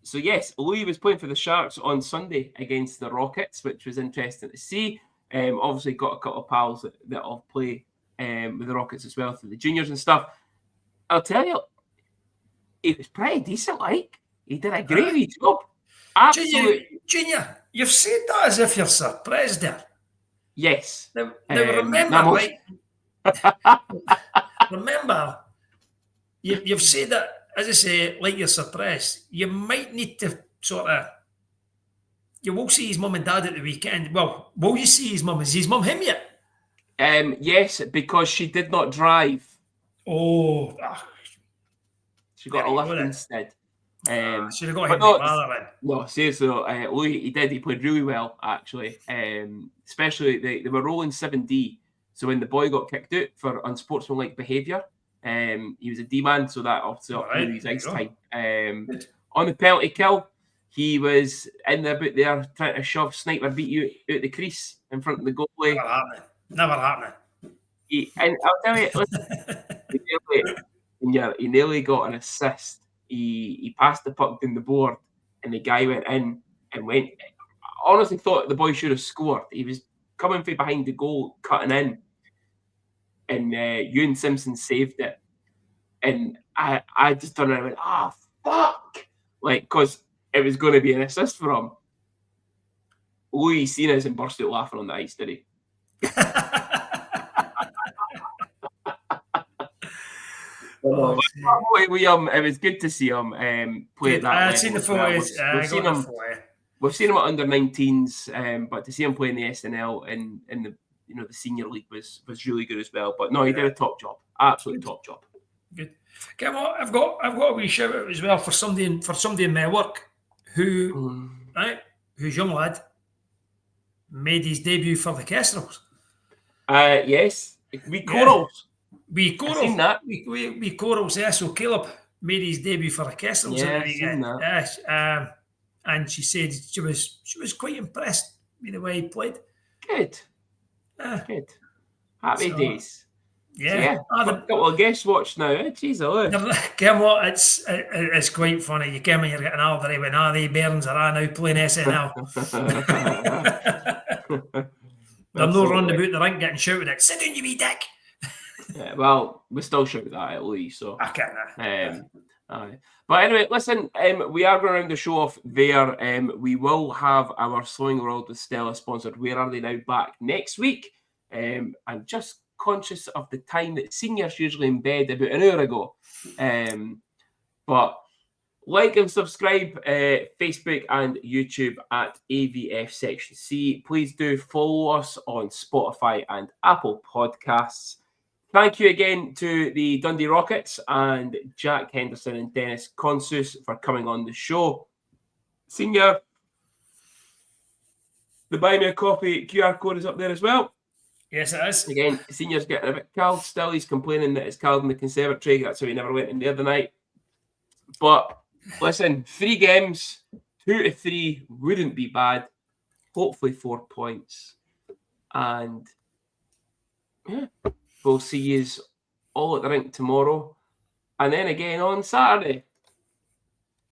Speaker 1: So yes, Louis was playing for the Sharks on Sunday against the Rockets, which was interesting to see. Obviously got a couple of pals that all play with the Rockets as well through the juniors and stuff. I'll tell you, he was pretty decent. Like, he did a great job. Absolutely.
Speaker 2: Junior, you've said that as if you're surprised there.
Speaker 1: Yes.
Speaker 2: Now remember, remember, you've said that, as I say, like you're surprised. You might need to sort of. You will see his mum and dad at the weekend. Well, will you see his mum? Is his mum him yet?
Speaker 1: Yes, because she did not drive.
Speaker 2: Oh.
Speaker 1: She got a lift instead.
Speaker 2: Should have got him rather then.
Speaker 1: No, seriously, Louis, he did. He played really well, actually. Especially, they were rolling 7D. So when the boy got kicked out for unsportsmanlike behaviour, he was a D-man, so that obviously upped his ice time. On the penalty kill, he was in the boot there trying to shove sniper beat you out the crease in front of the goalie.
Speaker 2: Never happening.
Speaker 1: And I'll tell you, listen, he nearly got an assist. He passed the puck down the board, and the guy went in and went. I honestly thought the boy should have scored. He was coming from behind the goal, cutting in, and Ewan Simpson saved it. And I just turned around and went, fuck! Like, because it was going to be an assist for him. Louis seen us and burst out laughing on the ice, did he? It was good to see him play at that level.
Speaker 2: I've seen the photos.
Speaker 1: We've seen him at under 19s, but to see him play in the SNL and in the the senior league was really good as well. But no, he did a top job, absolute top job.
Speaker 2: Good. Okay, well, I've got a wee shout out as well for somebody in my work who who's young lad made his debut for the Kestrels.
Speaker 1: Yes. We Corals.
Speaker 2: We
Speaker 1: I've seen that.
Speaker 2: We Corals, yeah. So Caleb made his debut for the Kestrels.
Speaker 1: Yeah, I've seen that.
Speaker 2: Yes, and she said she was quite impressed with the way he played.
Speaker 1: Good. Good. Happy days.
Speaker 2: Yeah.
Speaker 1: A couple of guests watch now. Jeez,
Speaker 2: Come on, it's quite funny. You come and you're getting older when they Bairns are now playing SNL. They're no running about the rink getting shouted at. Sit down, you wee dick.
Speaker 1: Yeah, well, we still shout that at least. So
Speaker 2: I can't.
Speaker 1: But anyway, listen, we are going to round the show off there. We will have our Slowing World with Stella sponsored. Where Are They Now back next week. I'm just conscious of the time that seniors usually in bed about an hour ago. But like and subscribe Facebook and YouTube at AVF Section C. Please do follow us on Spotify and Apple Podcasts. Thank you again to the Dundee Rockets and Jack Henderson and Dennis Kontseus for coming on the show. Senior, the Buy Me a Coffee QR code is up there as well.
Speaker 2: Yes, it is.
Speaker 1: Again, Senior's getting a bit cold still. He's complaining that it's cold in the conservatory. That's how he never went in the other night. But listen, 3 games, 2 to 3 wouldn't be bad. Hopefully 4 points. And yeah, we'll see you all at the rink tomorrow. And then again on Saturday.